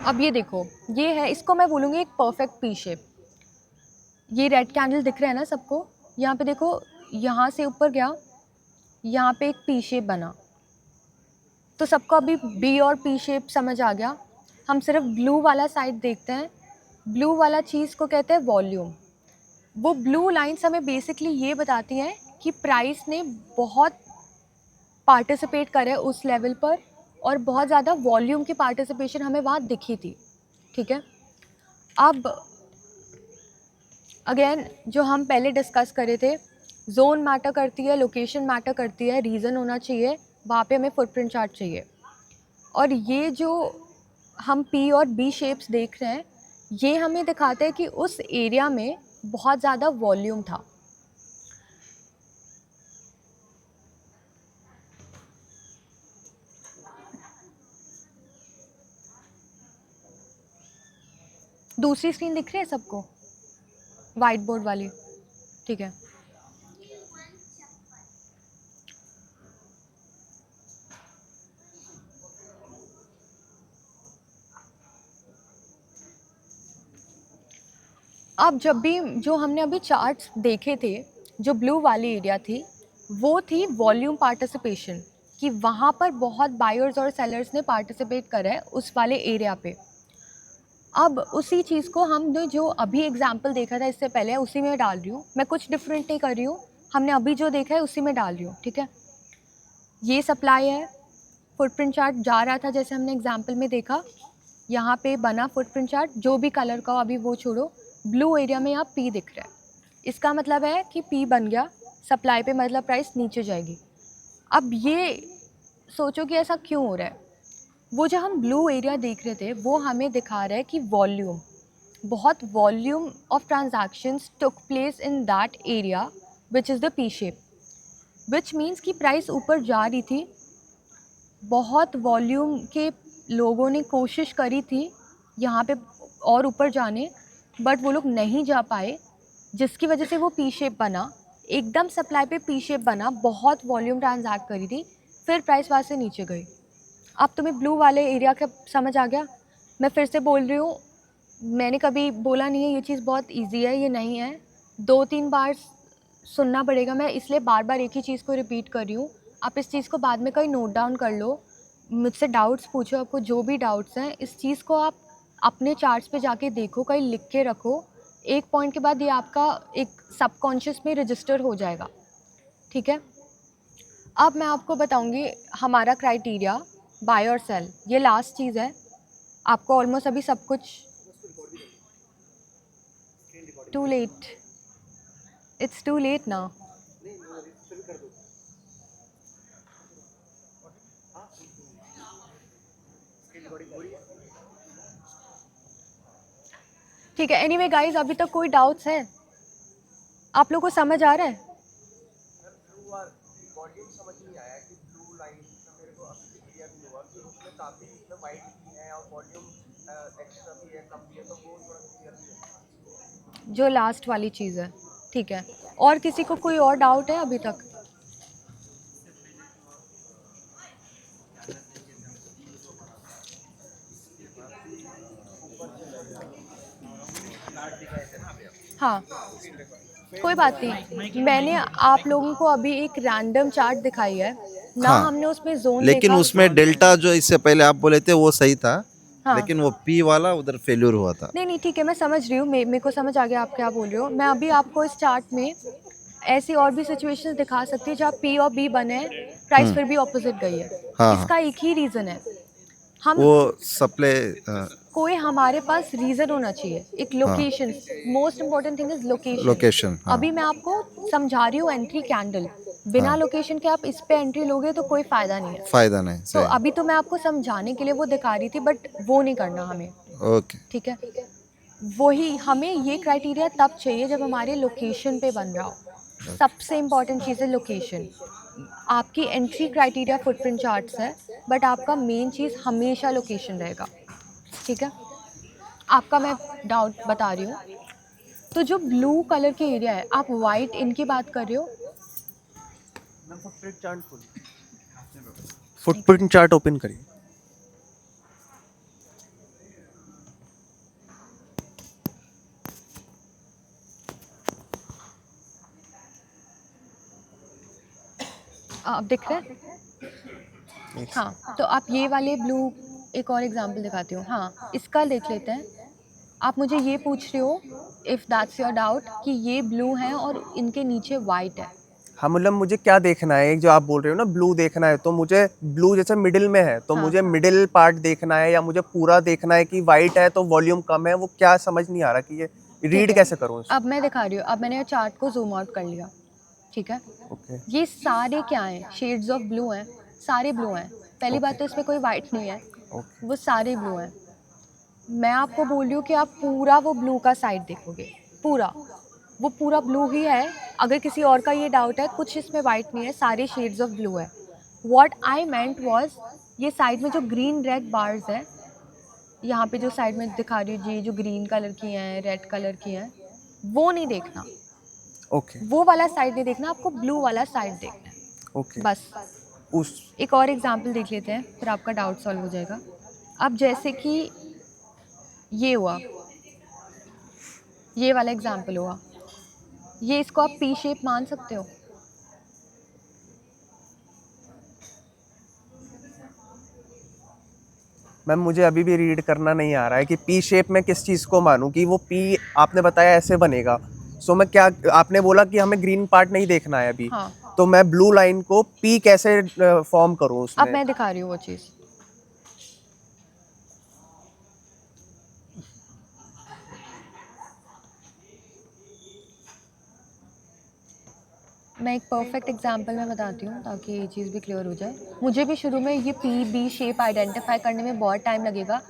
A: अब ये देखो, ये है, इसको मैं बोलूँगी एक परफेक्ट पी शेप। ये रेड कैंडल दिख रहा है ना सबको? यहाँ पे देखो, यहाँ से ऊपर गया, यहाँ पे एक पी शेप बना, तो सबको अभी बी और पी शेप समझ आ गया। हम सिर्फ ब्लू वाला साइड देखते हैं। ब्लू वाला चीज़ को कहते हैं वॉल्यूम। वो ब्लू लाइन्स हमें बेसिकली ये बताती हैं कि प्राइस ने बहुत पार्टिसिपेट करा है उस लेवल पर, और बहुत ज़्यादा वॉल्यूम की पार्टिसिपेशन हमें वहाँ दिखी थी। ठीक है, अब अगेन जो हम पहले डिस्कस करे थे, जोन मैटर करती है, लोकेशन मैटर करती है, रीज़न होना चाहिए, वहाँ पे हमें फुटप्रिंट चार्ट चाहिए। और ये जो हम पी और बी शेप्स देख रहे हैं, ये हमें दिखाते हैं कि उस एरिया में बहुत ज़्यादा वॉल्यूम था। दूसरी स्क्रीन दिख रही है सबको, वाइट बोर्ड वाली? ठीक है, अब जब भी जो हमने अभी चार्ट्स देखे थे, जो ब्लू वाली एरिया थी, वो थी वॉल्यूम पार्टिसिपेशन, कि वहाँ पर बहुत बायर्स और सेलर्स ने पार्टिसिपेट करा है उस वाले एरिया पे। अब उसी चीज़ को हमने जो अभी एग्जाम्पल देखा था इससे पहले, उसी में डाल रही हूँ मैं, कुछ डिफरेंट नहीं कर रही हूँ, हमने अभी जो देखा है उसी में डाल रही हूँ। ठीक है, ये सप्लाई है, फुटप्रिंट चार्ट जा रहा था जैसे हमने एग्जाम्पल में देखा, यहाँ पे बना फुटप्रिंट चार्ट, जो भी कलर का हो, अभी वो छोड़ो, ब्लू एरिया में यहाँ पी दिख रहा है, इसका मतलब है कि पी बन गया, सप्लाई पे, मतलब प्राइस नीचे जाएगी। अब ये सोचो कि ऐसा क्यों हो रहा है। वो जो हम ब्लू एरिया देख रहे थे वो हमें दिखा रहा है कि वॉल्यूम, बहुत volume of transactions took place in that area which is the P shape, which means कि प्राइस ऊपर जा रही थी, बहुत वॉल्यूम के लोगों ने कोशिश करी थी यहाँ पे और ऊपर जाने, बट वो लोग नहीं जा पाए, जिसकी वजह से वो पी शेप बना, एकदम सप्लाई पे पी शेप बना, बहुत वॉल्यूम ट्रांजैक्ट करी थी, फिर प्राइस वहाँ से नीचे गई। अब तुम्हें ब्लू वाले एरिया का समझ आ गया? मैं फिर से बोल रही हूँ, मैंने कभी बोला नहीं है ये चीज़ बहुत इजी है, ये नहीं है, 2-3 बार सुनना पड़ेगा, मैं इसलिए बार बार एक ही चीज़ को रिपीट कर रही हूँ। आप इस चीज़ को बाद में कहीं नोट डाउन कर लो, मुझसे डाउट्स पूछो, आपको जो भी डाउट्स हैं, इस चीज़ को आप अपने चार्ट्स पे जाके देखो, कहीं लिख के रखो, एक पॉइंट के बाद ये आपका एक सबकॉन्शियस में रजिस्टर हो जाएगा, ठीक है? अब मैं आपको बताऊंगी हमारा क्राइटेरिया, बाय और सेल, ये लास्ट चीज़ है। आपको ऑलमोस्ट अभी सब कुछ too late, it's too late ना। ठीक है, एनीवे गाइस, अभी तक कोई डाउट्स है? आप लोगों को समझ आ रहा है? जो लास्ट वाली चीज़ है, ठीक है। और किसी को कोई और डाउट है अभी तक? हाँ, कोई बात नहीं, मैंने आप लोगों को अभी एक रैंडम चार्ट दिखाई है ना,
B: हाँ,
A: हमने उसमें जोन
B: लेकिन
A: देखा।
B: उसमें डेल्टा जो इससे पहले आप बोले थे वो सही था,
A: हाँ,
B: लेकिन वो पी वाला उधर फेल्यूर हुआ था।
A: नहीं ठीक है, मैं समझ रही हूँ, मेरे को समझ आ गया आप क्या बोल रहे हो। मैं अभी आपको इस चार्ट में ऐसी और भी सिचुएशंस दिखा सकती है जहाँ पी और बी बने हैं, प्राइस फिर भी ऑपोजिट गई है।
B: हाँ,
A: इसका एक ही रीज़न है, हम
B: वो सप्लाई,
A: कोई हमारे पास रीज़न होना चाहिए, एक location, most important thing is location.
B: Location. हाँ,
A: अभी मैं आपको समझा रही हूँ एंट्री कैंडल, बिना लोकेशन के आप इस पे एंट्री लोगे तो कोई फ़ायदा नहीं है।
B: फायदा नहीं,
A: तो
B: सही।
A: अभी तो मैं आपको समझाने के लिए वो दिखा रही थी, बट वो नहीं करना हमें,
B: ओके,
A: ठीक है? वही हमें ये क्राइटेरिया तब चाहिए जब हमारे लोकेशन पे बन रहा हो। सबसे इम्पॉर्टेंट चीज़ है लोकेशन। आपकी एंट्री क्राइटेरिया फुटप्रिंट चार्ट्स है, बट आपका मेन चीज़ हमेशा लोकेशन रहेगा, ठीक है? आपका मैं डाउट बता रही हूँ। तो जो ब्लू कलर के एरिया है, आप वाइट इनकी बात कर रहे हो?
C: फुटप्रिंट चार्ट ओपन करिए।
A: आप दिख रहे हैं? हाँ, तो आप ये वाले ब्लू, एक और एग्जांपल दिखाती हूँ। हाँ, इसका देख लेते हैं। आप मुझे ये पूछ रहे हो, इफ़ दैट्स योर डाउट, कि ये ब्लू है और इनके नीचे वाइट है।
C: हाँ, मतलब मुझे क्या देखना है, एक जो आप बोल रहे हो ना ब्लू देखना है, तो मुझे ब्लू जैसे मिडिल में है तो
A: हाँ।
C: मुझे मिडिल पार्ट देखना है, या मुझे पूरा देखना है कि वाइट है तो वॉल्यूम कम है? वो क्या समझ नहीं आ रहा कि ये
A: ठीक
C: रीड
A: है,
C: कैसे करूँ इसको?
A: अब मैं दिखा रही हूँ। अब मैंने चार्ट को जूम आउट कर लिया, ठीक है?
C: ओके,
A: ये सारे क्या हैं? शेड्स ऑफ ब्लू हैं, सारे ब्लू हैं। पहली बात तो इसमें कोई वाइट नहीं है,
C: ओके,
A: वो सारे ब्लू हैं। मैं आपको बोल रही हूँ कि आप पूरा वो ब्लू का साइड देखोगे, पूरा वो पूरा ब्लू ही है। अगर किसी और का ये डाउट है, कुछ इसमें वाइट नहीं है, सारे शेड्स ऑफ ब्लू है। व्हाट आई मेंट वाज, ये साइड में जो ग्रीन रेड बार्स है, यहाँ पे जो साइड में दिखा रही हूँ जी, जो ग्रीन कलर की हैं, रेड कलर की हैं, वो नहीं देखना,
C: ओके,
A: वो वाला साइड नहीं देखना, आपको ब्लू वाला साइड देखना है,
C: ओके।
A: बस।
C: उस
A: एक और एग्जांपल देख लेते हैं, फिर आपका डाउट सॉल्व हो जाएगा। अब जैसे कि ये हुआ, ये वाला एग्जांपल हुआ, ये इसको आप पी शेप मान सकते हो?
C: मैम, मुझे अभी भी रीड करना नहीं आ रहा है कि पी शेप में किस चीज़ को मानूं, कि वो पी आपने बताया ऐसे बनेगा, सो मैं क्या, आपने बोला कि हमें ग्रीन पार्ट नहीं देखना है अभी,
A: हाँ,
C: तो मैं ब्लू लाइन को पी कैसे फॉर्म करूं
A: अब
C: उसमें?
A: मैं दिखा रही हूँ वो चीज़। मैं एक परफेक्ट एग्जांपल में बताती हूँ ताकि ये चीज़ भी क्लियर हो जाए। मुझे भी शुरू में ये पी बी शेप आइडेंटिफाई करने में बहुत टाइम लगेगा।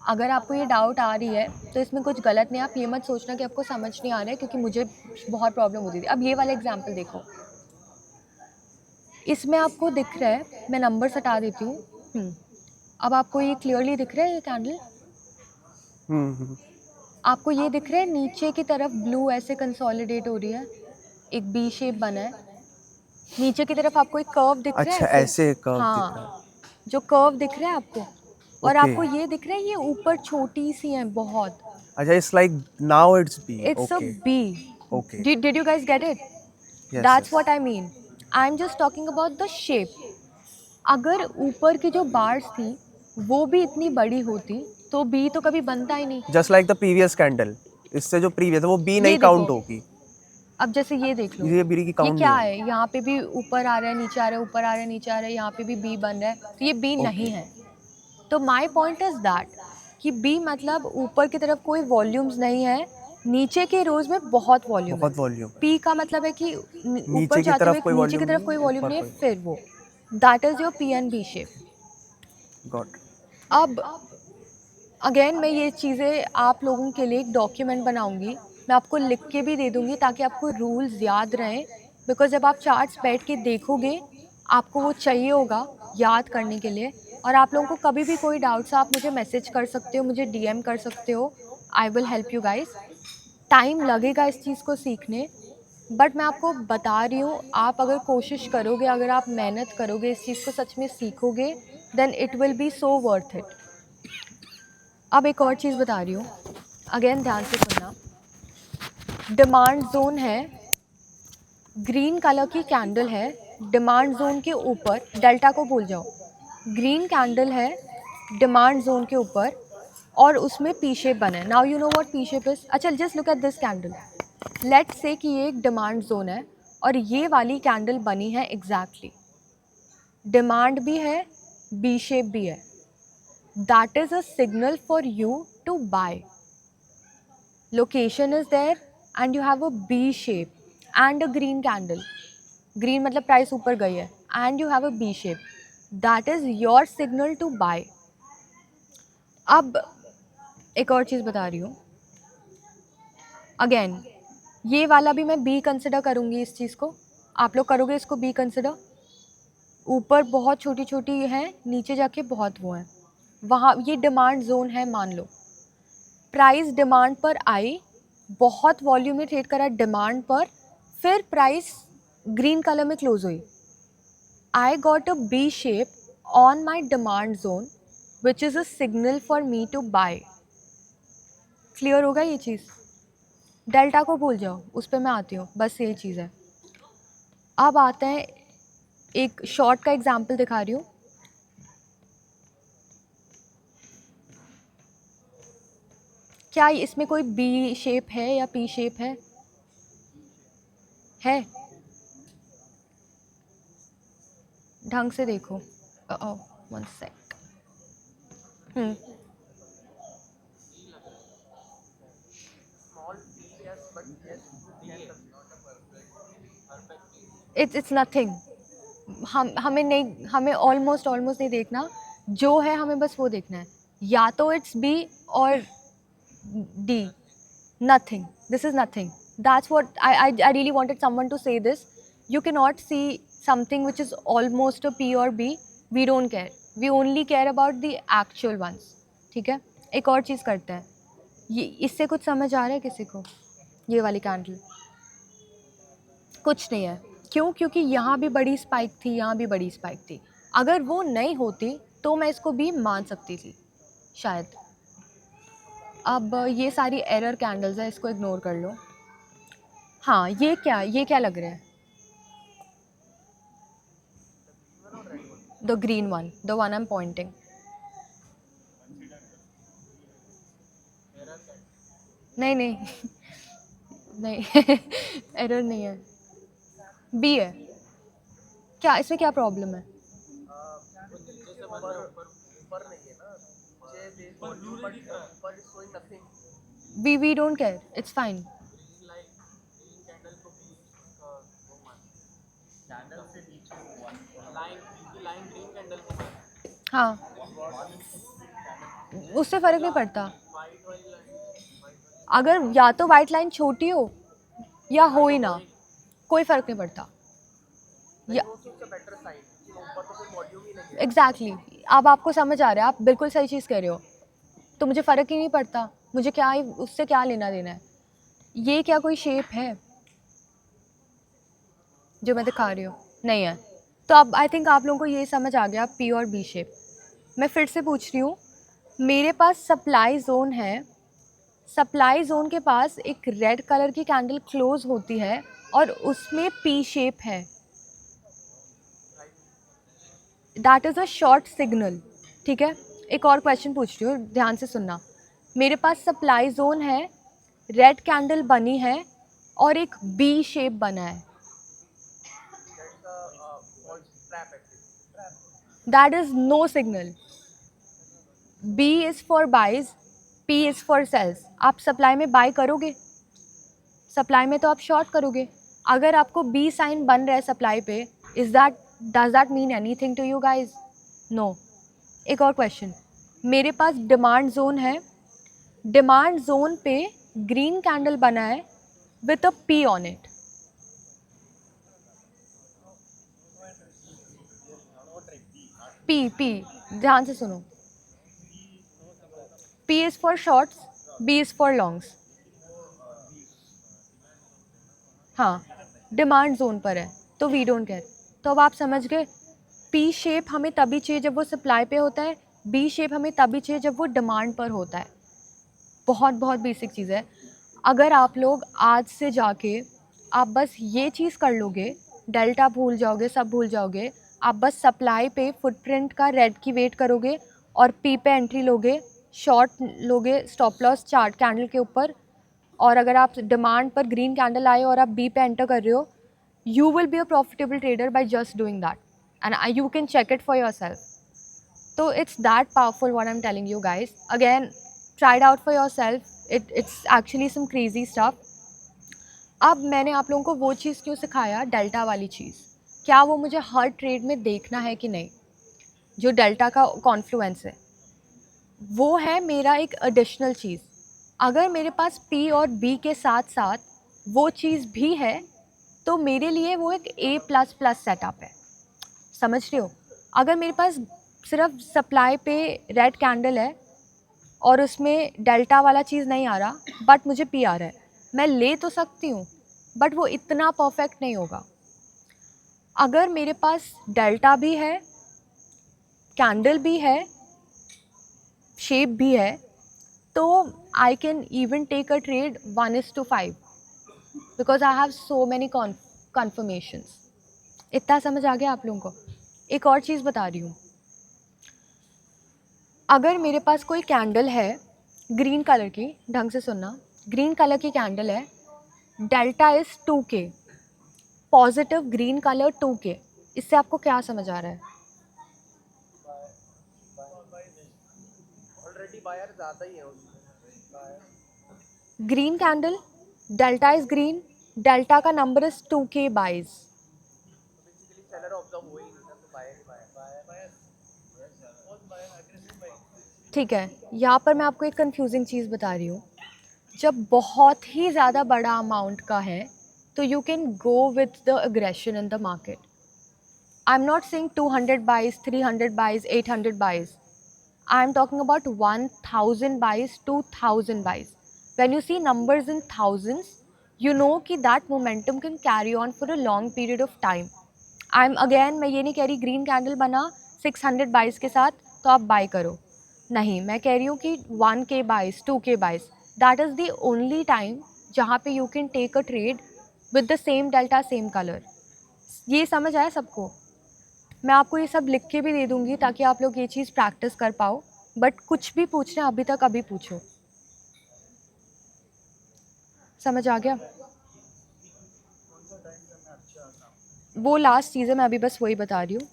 A: अगर आपको ये डाउट आ रही है तो इसमें कुछ गलत नहीं है, आप ये मत सोचना कि आपको समझ नहीं आ रहा है, क्योंकि मुझे बहुत प्रॉब्लम होती थी। अब ये वाला एग्जाम्पल देखो, इसमें आपको दिख रहा है, मैं नंबर्स हटा देती हूँ। अब आपको ये क्लियरली दिख रहा है ये कैंडल? आपको ये दिख रहा है नीचे की तरफ ब्लू ऐसे कंसोलिडेट हो रही है, एक बी शेप बना है नीचे की तरफ, आपको एक कर्व दिख रहा है
C: अच्छा, ऐसे कर्व दिख रहा
A: हाँ, जो कर्व दिख रहा है आपको, और
C: Okay.
A: आपको ये दिख रहा है ये ऊपर छोटी सी है बहुत,
C: है। अच्छा, it's like now it's B.
A: it's a
C: okay
A: B.
C: Okay,
A: Did you guys get it?
C: Yes
A: That's what I mean. I'm just talking about the shape. अगर ऊपर की जो बार्स थी वो भी इतनी बड़ी होती तो बी तो कभी बनता ही नहीं।
C: Just like the previous candle, इससे जो प्रीवियस है वो बी नहीं
A: देखो,
C: काउंट होगी।
A: अब जैसे ये देख लो,
C: ये बी की
A: ये
C: काउंट
A: क्या
C: नहीं
A: है, यहाँ पे भी ऊपर आ रहा है, नीचे आ रहा है, ऊपर आ रहा है, नीचे आ रहा है, यहाँ पे भी बी बन रहा है, तो ये बी नहीं है। तो माय पॉइंट इज दैट कि बी मतलब ऊपर की तरफ कोई वॉल्यूम्स नहीं है, नीचे के रोज में बहुत वॉल्यूम है।
C: बहुत वॉल्यूम।
A: पी का मतलब है कि
C: नीचे
A: ऊपर
C: की
A: जाते
C: तरफ
A: हुए
C: कोई
A: नीचे की
C: volume
A: तरफ कोई
C: नहीं,
A: वॉल्यूम
C: ऊपर
A: नहीं है,
C: कोई।
A: फिर वो that is your P and B shape.
C: Got.
A: अब अगेन मैं ये चीज़ें आप लोगों के लिए एक डॉक्यूमेंट बनाऊंगी, मैं आपको लिख के भी दे दूंगी ताकि आपको रूल्स याद रहें, बिकॉज जब आप चार्ट्स बैठ के देखोगे आपको वो चाहिए होगा याद करने के लिए। और आप लोगों को कभी भी कोई डाउट्स आप मुझे मैसेज कर सकते हो, मुझे डीएम कर सकते हो, I will help you guys. Time लगेगा इस चीज़ को सीखने, बट मैं आपको बता रही हूँ, आप अगर कोशिश करोगे, अगर आप मेहनत करोगे, इस चीज़ को सच में सीखोगे, then it will be so worth it. अब एक और चीज़ बता रही हूँ, अगेन ध्यान से सुनना। डिमांड जोन है, ग्रीन कलर की कैंडल है, डिमांड जोन के ऊपर, डेल्टा को भूल जाओ, ग्रीन कैंडल है डिमांड जोन के ऊपर और उसमें पी शेप बना है। Now you know what P shape is. अच्छा, just look at this candle, let's say कि ये एक डिमांड जोन है और ये वाली कैंडल बनी है एग्जैक्टली, डिमांड भी है, बी शेप भी है, that is a signal for you to buy. Location is there and you have a B shape and a green candle. Green मतलब प्राइस ऊपर गई है and you have a B shape. That is your signal to buy. अब एक और चीज़ बता रही हूँ, अगेन ये वाला भी मैं B कंसिडर करूँगी, इस चीज़ को आप लोग करोगे इसको B कंसिडर। ऊपर बहुत छोटी छोटी है, नीचे जाके बहुत वो है, वहाँ ये डिमांड जोन है मान लो, प्राइस डिमांड पर आई, बहुत वॉल्यूम में ट्रेड करा डिमांड पर, फिर प्राइस ग्रीन कलर में क्लोज हुई, I got a B shape on my demand zone which is a signal for me to buy. Clear होगा ये चीज़? डेल्टा को भूल जाओ, उस पर मैं आती हूँ, बस यही चीज़ है। अब आते हैं, एक शॉर्ट का एग्जाम्पल दिखा रही हूँ। क्या इसमें कोई बी शेप है या पी शेप है? है? ढंग से देखो। One sec. It's nothing. हमें नहीं, हमें ऑलमोस्ट नहीं देखना, जो है हमें बस वो देखना है, या तो इट्स बी और D, nothing, this is nothing. That's what I really wanted someone to say this. You cannot see something which is almost a P or B. We don't care, we only care about the actual ones. ठीक है, एक और चीज़ करते हैं, ये इससे कुछ समझ आ रहा है किसी को? ये वाली कैंडल कुछ नहीं है, क्यों? क्योंकि यहाँ भी बड़ी स्पाइक थी, यहाँ भी बड़ी स्पाइक थी, अगर वो नहीं होती तो मैं इसको भी मान सकती थी शायद। अब ये सारी एरर कैंडल्स है, इसको इग्नोर कर लो। हाँ, ये क्या लग रहा है? The green one, the one I am pointing. नहीं नहीं एरर नहीं है, बी है। क्या इसमें क्या प्रॉब्लम है? We don't care, it's fine. हाँ उससे फ़र्क नहीं पड़ता। अगर या तो वाइट लाइन छोटी हो या हो ही ना, कोई फ़र्क नहीं पड़ता। या एग्जैक्टली अब आपको समझ आ रहा है, आप बिल्कुल सही चीज़ कह रहे हो। तो मुझे फ़र्क ही नहीं पड़ता, मुझे क्या ही उससे क्या लेना देना है। ये क्या कोई शेप है जो मैं दिखा रही हूँ? नहीं है। तो अब आई थिंक आप लोगों को ये समझ आ गया पी और बी शेप। मैं फिर से पूछ रही हूँ, मेरे पास सप्लाई ज़ोन है, सप्लाई ज़ोन के पास एक रेड कलर की कैंडल क्लोज होती है और उसमें पी शेप है, that is a short signal. ठीक है, एक और क्वेश्चन पूछ रही हूँ, ध्यान से सुनना। मेरे पास सप्लाई ज़ोन है, रेड कैंडल बनी है और एक बी शेप बना है, that is no signal. B is for buys, P is for sells. आप सप्लाई में बाय करोगे? सप्लाई में तो आप शॉर्ट करोगे। अगर आपको बी साइन बन रहा है सप्लाई पे, does that mean anything to you guys? No. एक और क्वेश्चन, मेरे पास डिमांड जोन है, डिमांड जोन पे ग्रीन कैंडल बना है with a P on it. P ध्यान से सुनो। P is for shorts, B is for longs. हाँ, डिमांड जोन पर है तो वी डोंट केयर। तो अब आप समझ गए, पी शेप हमें तभी चाहिए जब वो सप्लाई पे होता है, बी शेप हमें तभी चाहिए जब वो डिमांड पर होता है। बहुत बहुत बेसिक चीज़ है। अगर आप लोग आज से जाके आप बस ये चीज़ कर लोगे, डेल्टा भूल जाओगे, सब भूल जाओगे, आप बस सप्लाई पे फुटप्रिंट का रेड की वेट करोगे और पी पे एंट्री लोगे, शॉर्ट लोगे स्टॉप लॉस चार्ट कैंडल के ऊपर, और अगर आप डिमांड पर ग्रीन कैंडल आए और आप बी पे एंटर कर रहे हो, you will be a profitable trader by just doing that, and you can check it for yourself. So it's that powerful what I'm telling you guys. Again, try it out for yourself. It's actually some crazy stuff. अब मैंने आप लोगों को वो चीज़ क्यों सिखाया, डेल्टा वाली चीज़, क्या वो मुझे हर ट्रेड में देखना है कि नहीं? जो डेल्टा का कॉन्फ्लुएंस है वो है मेरा एक एडिशनल चीज़। अगर मेरे पास पी और बी के साथ साथ वो चीज़ भी है तो मेरे लिए वो एक A++ सेटअप है। समझ रहे हो? अगर मेरे पास सिर्फ सप्लाई पे रेड कैंडल है और उसमें डेल्टा वाला चीज़ नहीं आ रहा बट मुझे पी आ रहा है, मैं ले तो सकती हूँ बट वो इतना परफेक्ट नहीं होगा। अगर मेरे पास डेल्टा भी है, कैंडल भी है, शेप भी है, तो I can even take a trade 1:5 because I have so many confirmations. इतना समझ आ गया आप लोगों को? एक और चीज़ बता रही हूँ, अगर मेरे पास कोई कैंडल है ग्रीन कलर की, ढंग से सुनना, ग्रीन कलर की कैंडल है, delta is 2K, positive green colour 2K, इससे आपको क्या समझ आ रहा है? Green candle, delta is green, delta का नंबर इज़ 2K बाइज। ठीक है, यहाँ पर मैं आपको एक कंफ्यूजिंग चीज़ बता रही हूँ। जब बहुत ही ज़्यादा बड़ा अमाउंट का है तो you can go with the aggression in the market. I am not saying 200 buys, 300 buys, 800 buys, I am talking about 1000 buys, 2000 buys. when you see numbers in thousands, you know कि that momentum can carry on for a long period of time. मैं ये नहीं कह रही ग्रीन कैंडल बना 600 बाइज के साथ तो आप बाय करो, नहीं, मैं कह रही हूँ कि 1K बाइज, 2K बाइज, that is the only time जहाँ पे you can take a trade with the same delta, same colour. ये समझ आया सबको? मैं आपको ये सब लिख के भी दे दूँगी ताकि आप लोग ये चीज़ प्रैक्टिस कर पाओ, बट कुछ भी पूछना अभी तक अभी पूछो। समझ आ गया? वो लास्ट चीज़ है, मैं अभी बस वही बता रही हूँ।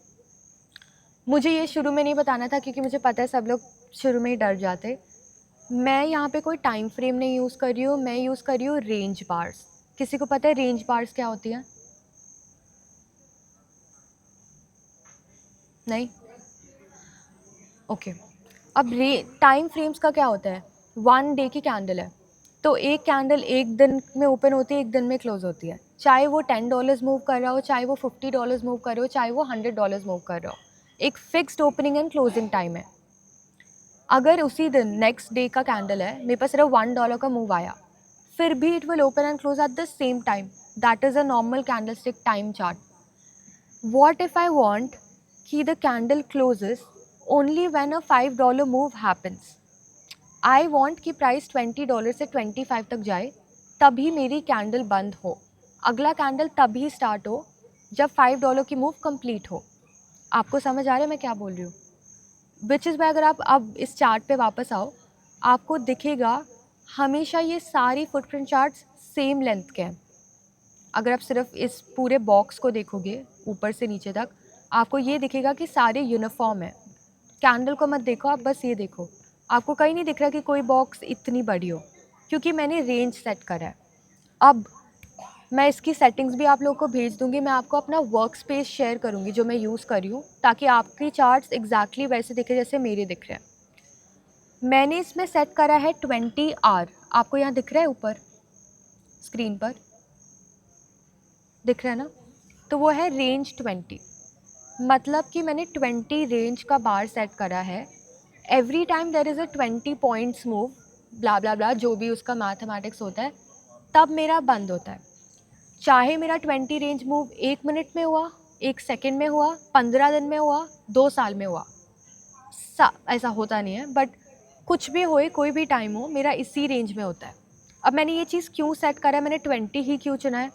A: मुझे ये शुरू में नहीं बताना था क्योंकि मुझे पता है सब लोग शुरू में ही डर जाते। मैं यहाँ पे कोई टाइम फ्रेम नहीं यूज़ कर रही हूँ, मैं यूज़ कर रही हूँ रेंज बार्स। किसी को पता है रेंज बार्स क्या होती हैं? नहीं? ओके। अब टाइम फ्रेम्स का क्या होता है, 1 डे की कैंडल है तो एक कैंडल एक दिन में ओपन होती है, एक दिन में क्लोज होती है, चाहे वो $10 मूव कर रहा हो, चाहे वो $50 मूव कर रहा हो, चाहे वो $100 मूव कर रहा हो, एक fixed opening and closing time है। अगर उसी दिन नेक्स्ट डे का कैंडल है, मेरे पास सिर्फ $1 का मूव आया, फिर भी it will open and close at the same time, that is a normal candlestick time chart. What if I want कि the candle closes only when a $5 move happens? I want कि प्राइस $20 से 25 तक जाए, तभी मेरी कैंडल बंद हो, अगला कैंडल तभी स्टार्ट हो जब $5 की मूव कंप्लीट हो। आपको समझ आ रहा है मैं क्या बोल रही हूँ? विच इज़ वाई अगर आप अब इस चार्ट पे वापस आओ, आपको दिखेगा हमेशा ये सारी फुटप्रिंट चार्ट्स सेम लेंथ के हैं। अगर आप सिर्फ इस पूरे बॉक्स को देखोगे ऊपर से नीचे तक, आपको ये दिखेगा कि सारे यूनिफॉर्म है। कैंडल को मत देखो, आप बस ये देखो, आपको कहीं नहीं दिख रहा कि कोई बॉक्स इतनी बड़ी हो, क्योंकि मैंने रेंज सेट करा है। अब मैं इसकी सेटिंग्स भी आप लोगों को भेज दूंगी, मैं आपको अपना वर्क स्पेस शेयर करूँगी जो मैं यूज़ कर रही हूँ, ताकि आपकी चार्ट्स एग्जैक्टली वैसे दिखे जैसे मेरे दिख रहे हैं। मैंने इसमें सेट करा है 20 आवर, आपको यहाँ दिख रहा है ऊपर स्क्रीन पर दिख रहा है ना, तो वो है रेंज 20, मतलब कि मैंने 20 रेंज का बार सेट करा है। Every time there is a 20 points move, blah blah blah, जो भी उसका मैथमेटिक्स होता है, तब मेरा बंद होता है। चाहे मेरा 20 रेंज मूव 1 मिनट में हुआ, 1 सेकेंड में हुआ, 15 दिन में हुआ, 2 साल में हुआ, ऐसा होता नहीं है, बट कुछ भी होए, कोई भी टाइम हो, मेरा इसी रेंज में होता है। अब मैंने ये चीज़ क्यों सेट करा है, मैंने 20 ही क्यों चुना है,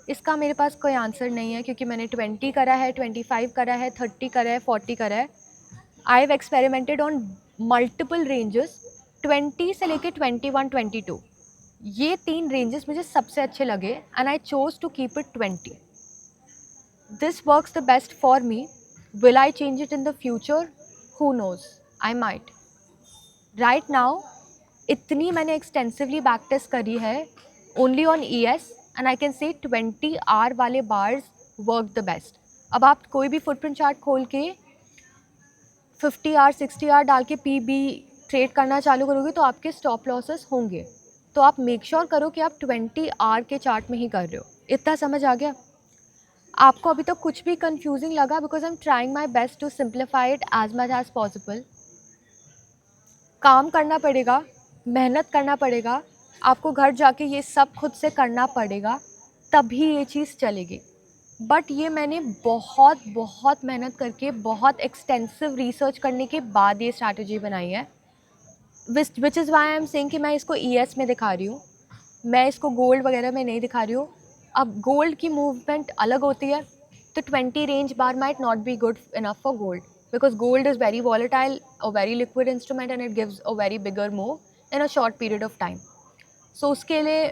A: इसका मेरे पास कोई आंसर नहीं है, क्योंकि मैंने 20 करा है, 25 करा है, 30 करा है, 40 करा है। I have experimented on multiple ranges, 20 से लेके 21, 22, ये 3 रेंजेस मुझे सबसे अच्छे लगे and I chose to keep it 20। This works the best for me. Will I change it in the future? Who knows, I might. Right now इतनी मैंने एक्सटेंसिवली बैक टेस्ट करी है only on ES and I can say 20 our वाले बार्स वर्क द बेस्ट। अब आप कोई भी फुटप्रिंट चार्ट खोल के 50 आवर 60 आवर डाल के PB ट्रेड करना चालू करोगे तो आपके स्टॉप लॉसेस होंगे, तो आप मेक श्योर करो कि आप 20 आवर के चार्ट में ही कर रहे हो। इतना समझ आ गया? आपको अभी तक कुछ भी कंफ्यूजिंग लगा? Because I am trying my best to simplify it as much as possible. काम करना पड़ेगा, मेहनत करना पड़ेगा, आपको घर जाके ये सब खुद से करना पड़ेगा, तभी ये चीज़ चलेगी। बट ये मैंने बहुत बहुत मेहनत करके, बहुत एक्सटेंसिव रिसर्च करने के बाद ये स्ट्रैटेजी बनाई है, विच is Y I am saying कि मैं इसको ES में दिखा रही हूँ, मैं इसको गोल्ड वगैरह में नहीं दिखा रही हूँ। अब गोल्ड की मूवमेंट अलग होती है, तो 20 range bar might not be good enough for gold, because gold is very volatile, a very liquid instrument, and it gives a very bigger move in a short period of time. So उसके लिए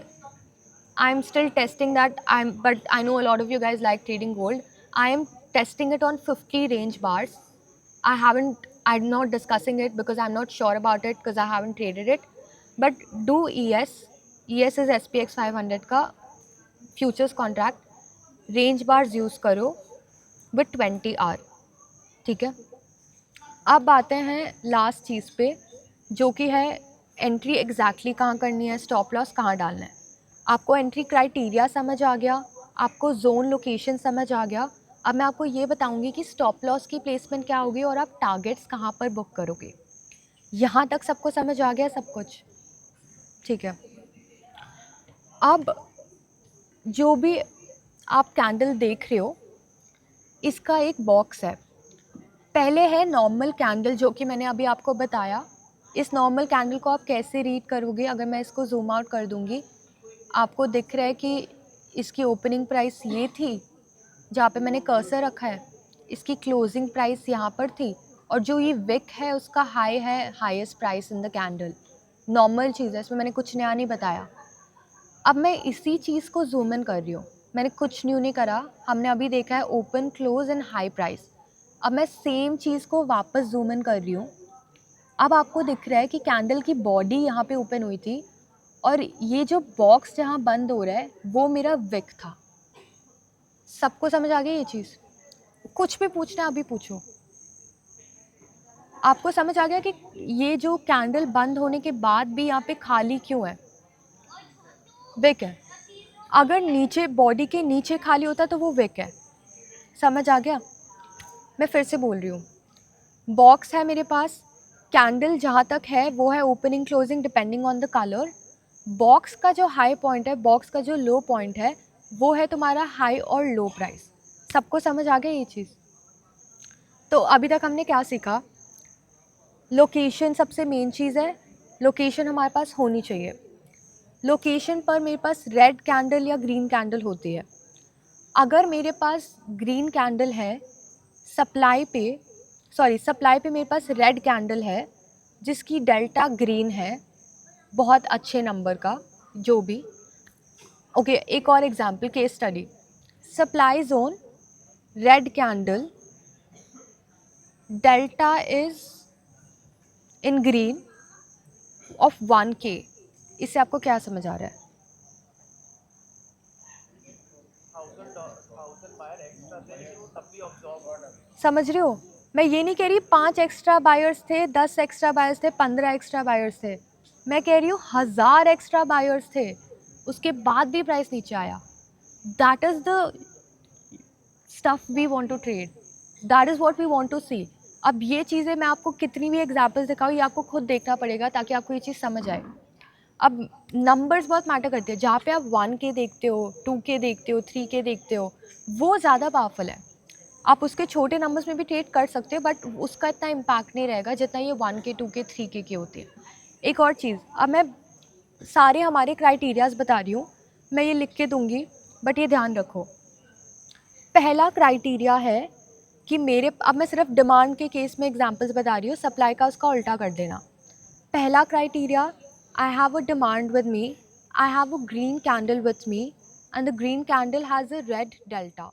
A: I'm still testing that, but I know a lot of you guys like trading gold. I am testing it on 50 range bars. I'm not discussing it because I'm not sure about it because I haven't traded it. But do ES is SPX 500 का futures contract, range bars use करो with 20 आवर, ठीक है। अब आते हैं लास्ट चीज़ पे, जो कि है एंट्री एग्जैक्टली कहाँ करनी है, स्टॉप लॉस कहाँ डालना है। आपको एंट्री क्राइटेरिया समझ आ गया, आपको जोन लोकेशन समझ आ गया। अब मैं आपको ये बताऊंगी कि स्टॉप लॉस की प्लेसमेंट क्या होगी और आप टारगेट्स कहाँ पर बुक करोगे। यहाँ तक सबको समझ आ गया सब कुछ? ठीक है। अब जो भी आप कैंडल देख रहे हो, इसका एक बॉक्स है। पहले है नॉर्मल कैंडल, जो कि मैंने अभी आपको बताया। इस नॉर्मल कैंडल को आप कैसे रीड करोगे? अगर मैं इसको जूम आउट कर दूंगी, आपको दिख रहा है कि इसकी ओपनिंग प्राइस ये थी जहाँ पे मैंने कर्सर रखा है, इसकी क्लोजिंग प्राइस यहाँ पर थी, और जो ये विक है उसका हाई है, highest price in the candle. Normal चीज़ है, इसमें मैंने कुछ नया नहीं बताया। अब मैं इसी चीज़ को जूम इन कर रही हूँ, मैंने कुछ न्यू नहीं करा। हमने अभी देखा है open, close and high price. अब मैं सेम चीज़ को वापस जूम इन कर रही हूँ। अब आपको दिख रहा है कि कैंडल की बॉडी यहाँ पे ओपन हुई थी, और ये जो बॉक्स जहाँ बंद हो रहा है वो मेरा विक था। सबको समझ आ गई ये चीज़? कुछ भी पूछना है अभी पूछो। आपको समझ आ गया कि ये जो कैंडल बंद होने के बाद भी यहाँ पे खाली क्यों है? विक है। अगर नीचे बॉडी के नीचे खाली होता तो वो विक है। समझ आ गया? मैं फिर से बोल रही हूँ, बॉक्स है मेरे पास, कैंडल जहाँ तक है वो है opening closing depending on the colour. Box का जो हाई पॉइंट है, बॉक्स का जो लो पॉइंट है, वो है तुम्हारा हाई और लो प्राइस। सबको समझ आ गया ये चीज़? तो अभी तक हमने क्या सीखा? लोकेशन सबसे मेन चीज़ है, लोकेशन हमारे पास होनी चाहिए। लोकेशन पर मेरे पास रेड कैंडल या ग्रीन कैंडल होती है। अगर मेरे पास ग्रीन कैंडल है, सप्लाई पे मेरे पास रेड कैंडल है जिसकी डेल्टा ग्रीन है, बहुत अच्छे नंबर का जो भी। ओके, एक और example, case study. Supply zone red candle, delta is in green of 1K। इससे आपको क्या समझ आ रहा है? समझ रहे हो? मैं ये नहीं कह रही 5 एक्स्ट्रा बायर्स थे, 10 एक्स्ट्रा बायर्स थे, 15 एक्स्ट्रा बायर्स थे। मैं कह रही हूँ 1000 एक्स्ट्रा बायर्स थे, उसके बाद भी प्राइस नीचे आया। That is the stuff we want to trade, that is what we want to see. अब ये चीज़ें मैं आपको कितनी भी एग्जाम्पल्स दिखाऊँ, ये आपको खुद देखना पड़ेगा ताकि आपको ये चीज़ समझ आए। अब नंबर्स बहुत मैटर करते हैं। जहाँ पे आप 1K देखते हो, 2K देखते हो, 3K देखते हो, वो ज़्यादा पावरफुल है। आप उसके छोटे नंबर्स में भी ट्रेड कर सकते हो, बट उसका इतना इम्पैक्ट नहीं रहेगा जितना ये 1K 2K 3K की होती है। एक और चीज़, अब मैं सारे हमारे क्राइटेरियाज़ बता रही हूँ, मैं ये लिख के दूँगी, बट ये ध्यान रखो। पहला क्राइटेरिया है कि अब मैं सिर्फ डिमांड के केस में एग्जांपल्स बता रही हूँ, सप्लाई का उसका उल्टा कर देना। पहला criteria, I have a demand with me, I have a green candle with me, and the green candle has a red delta.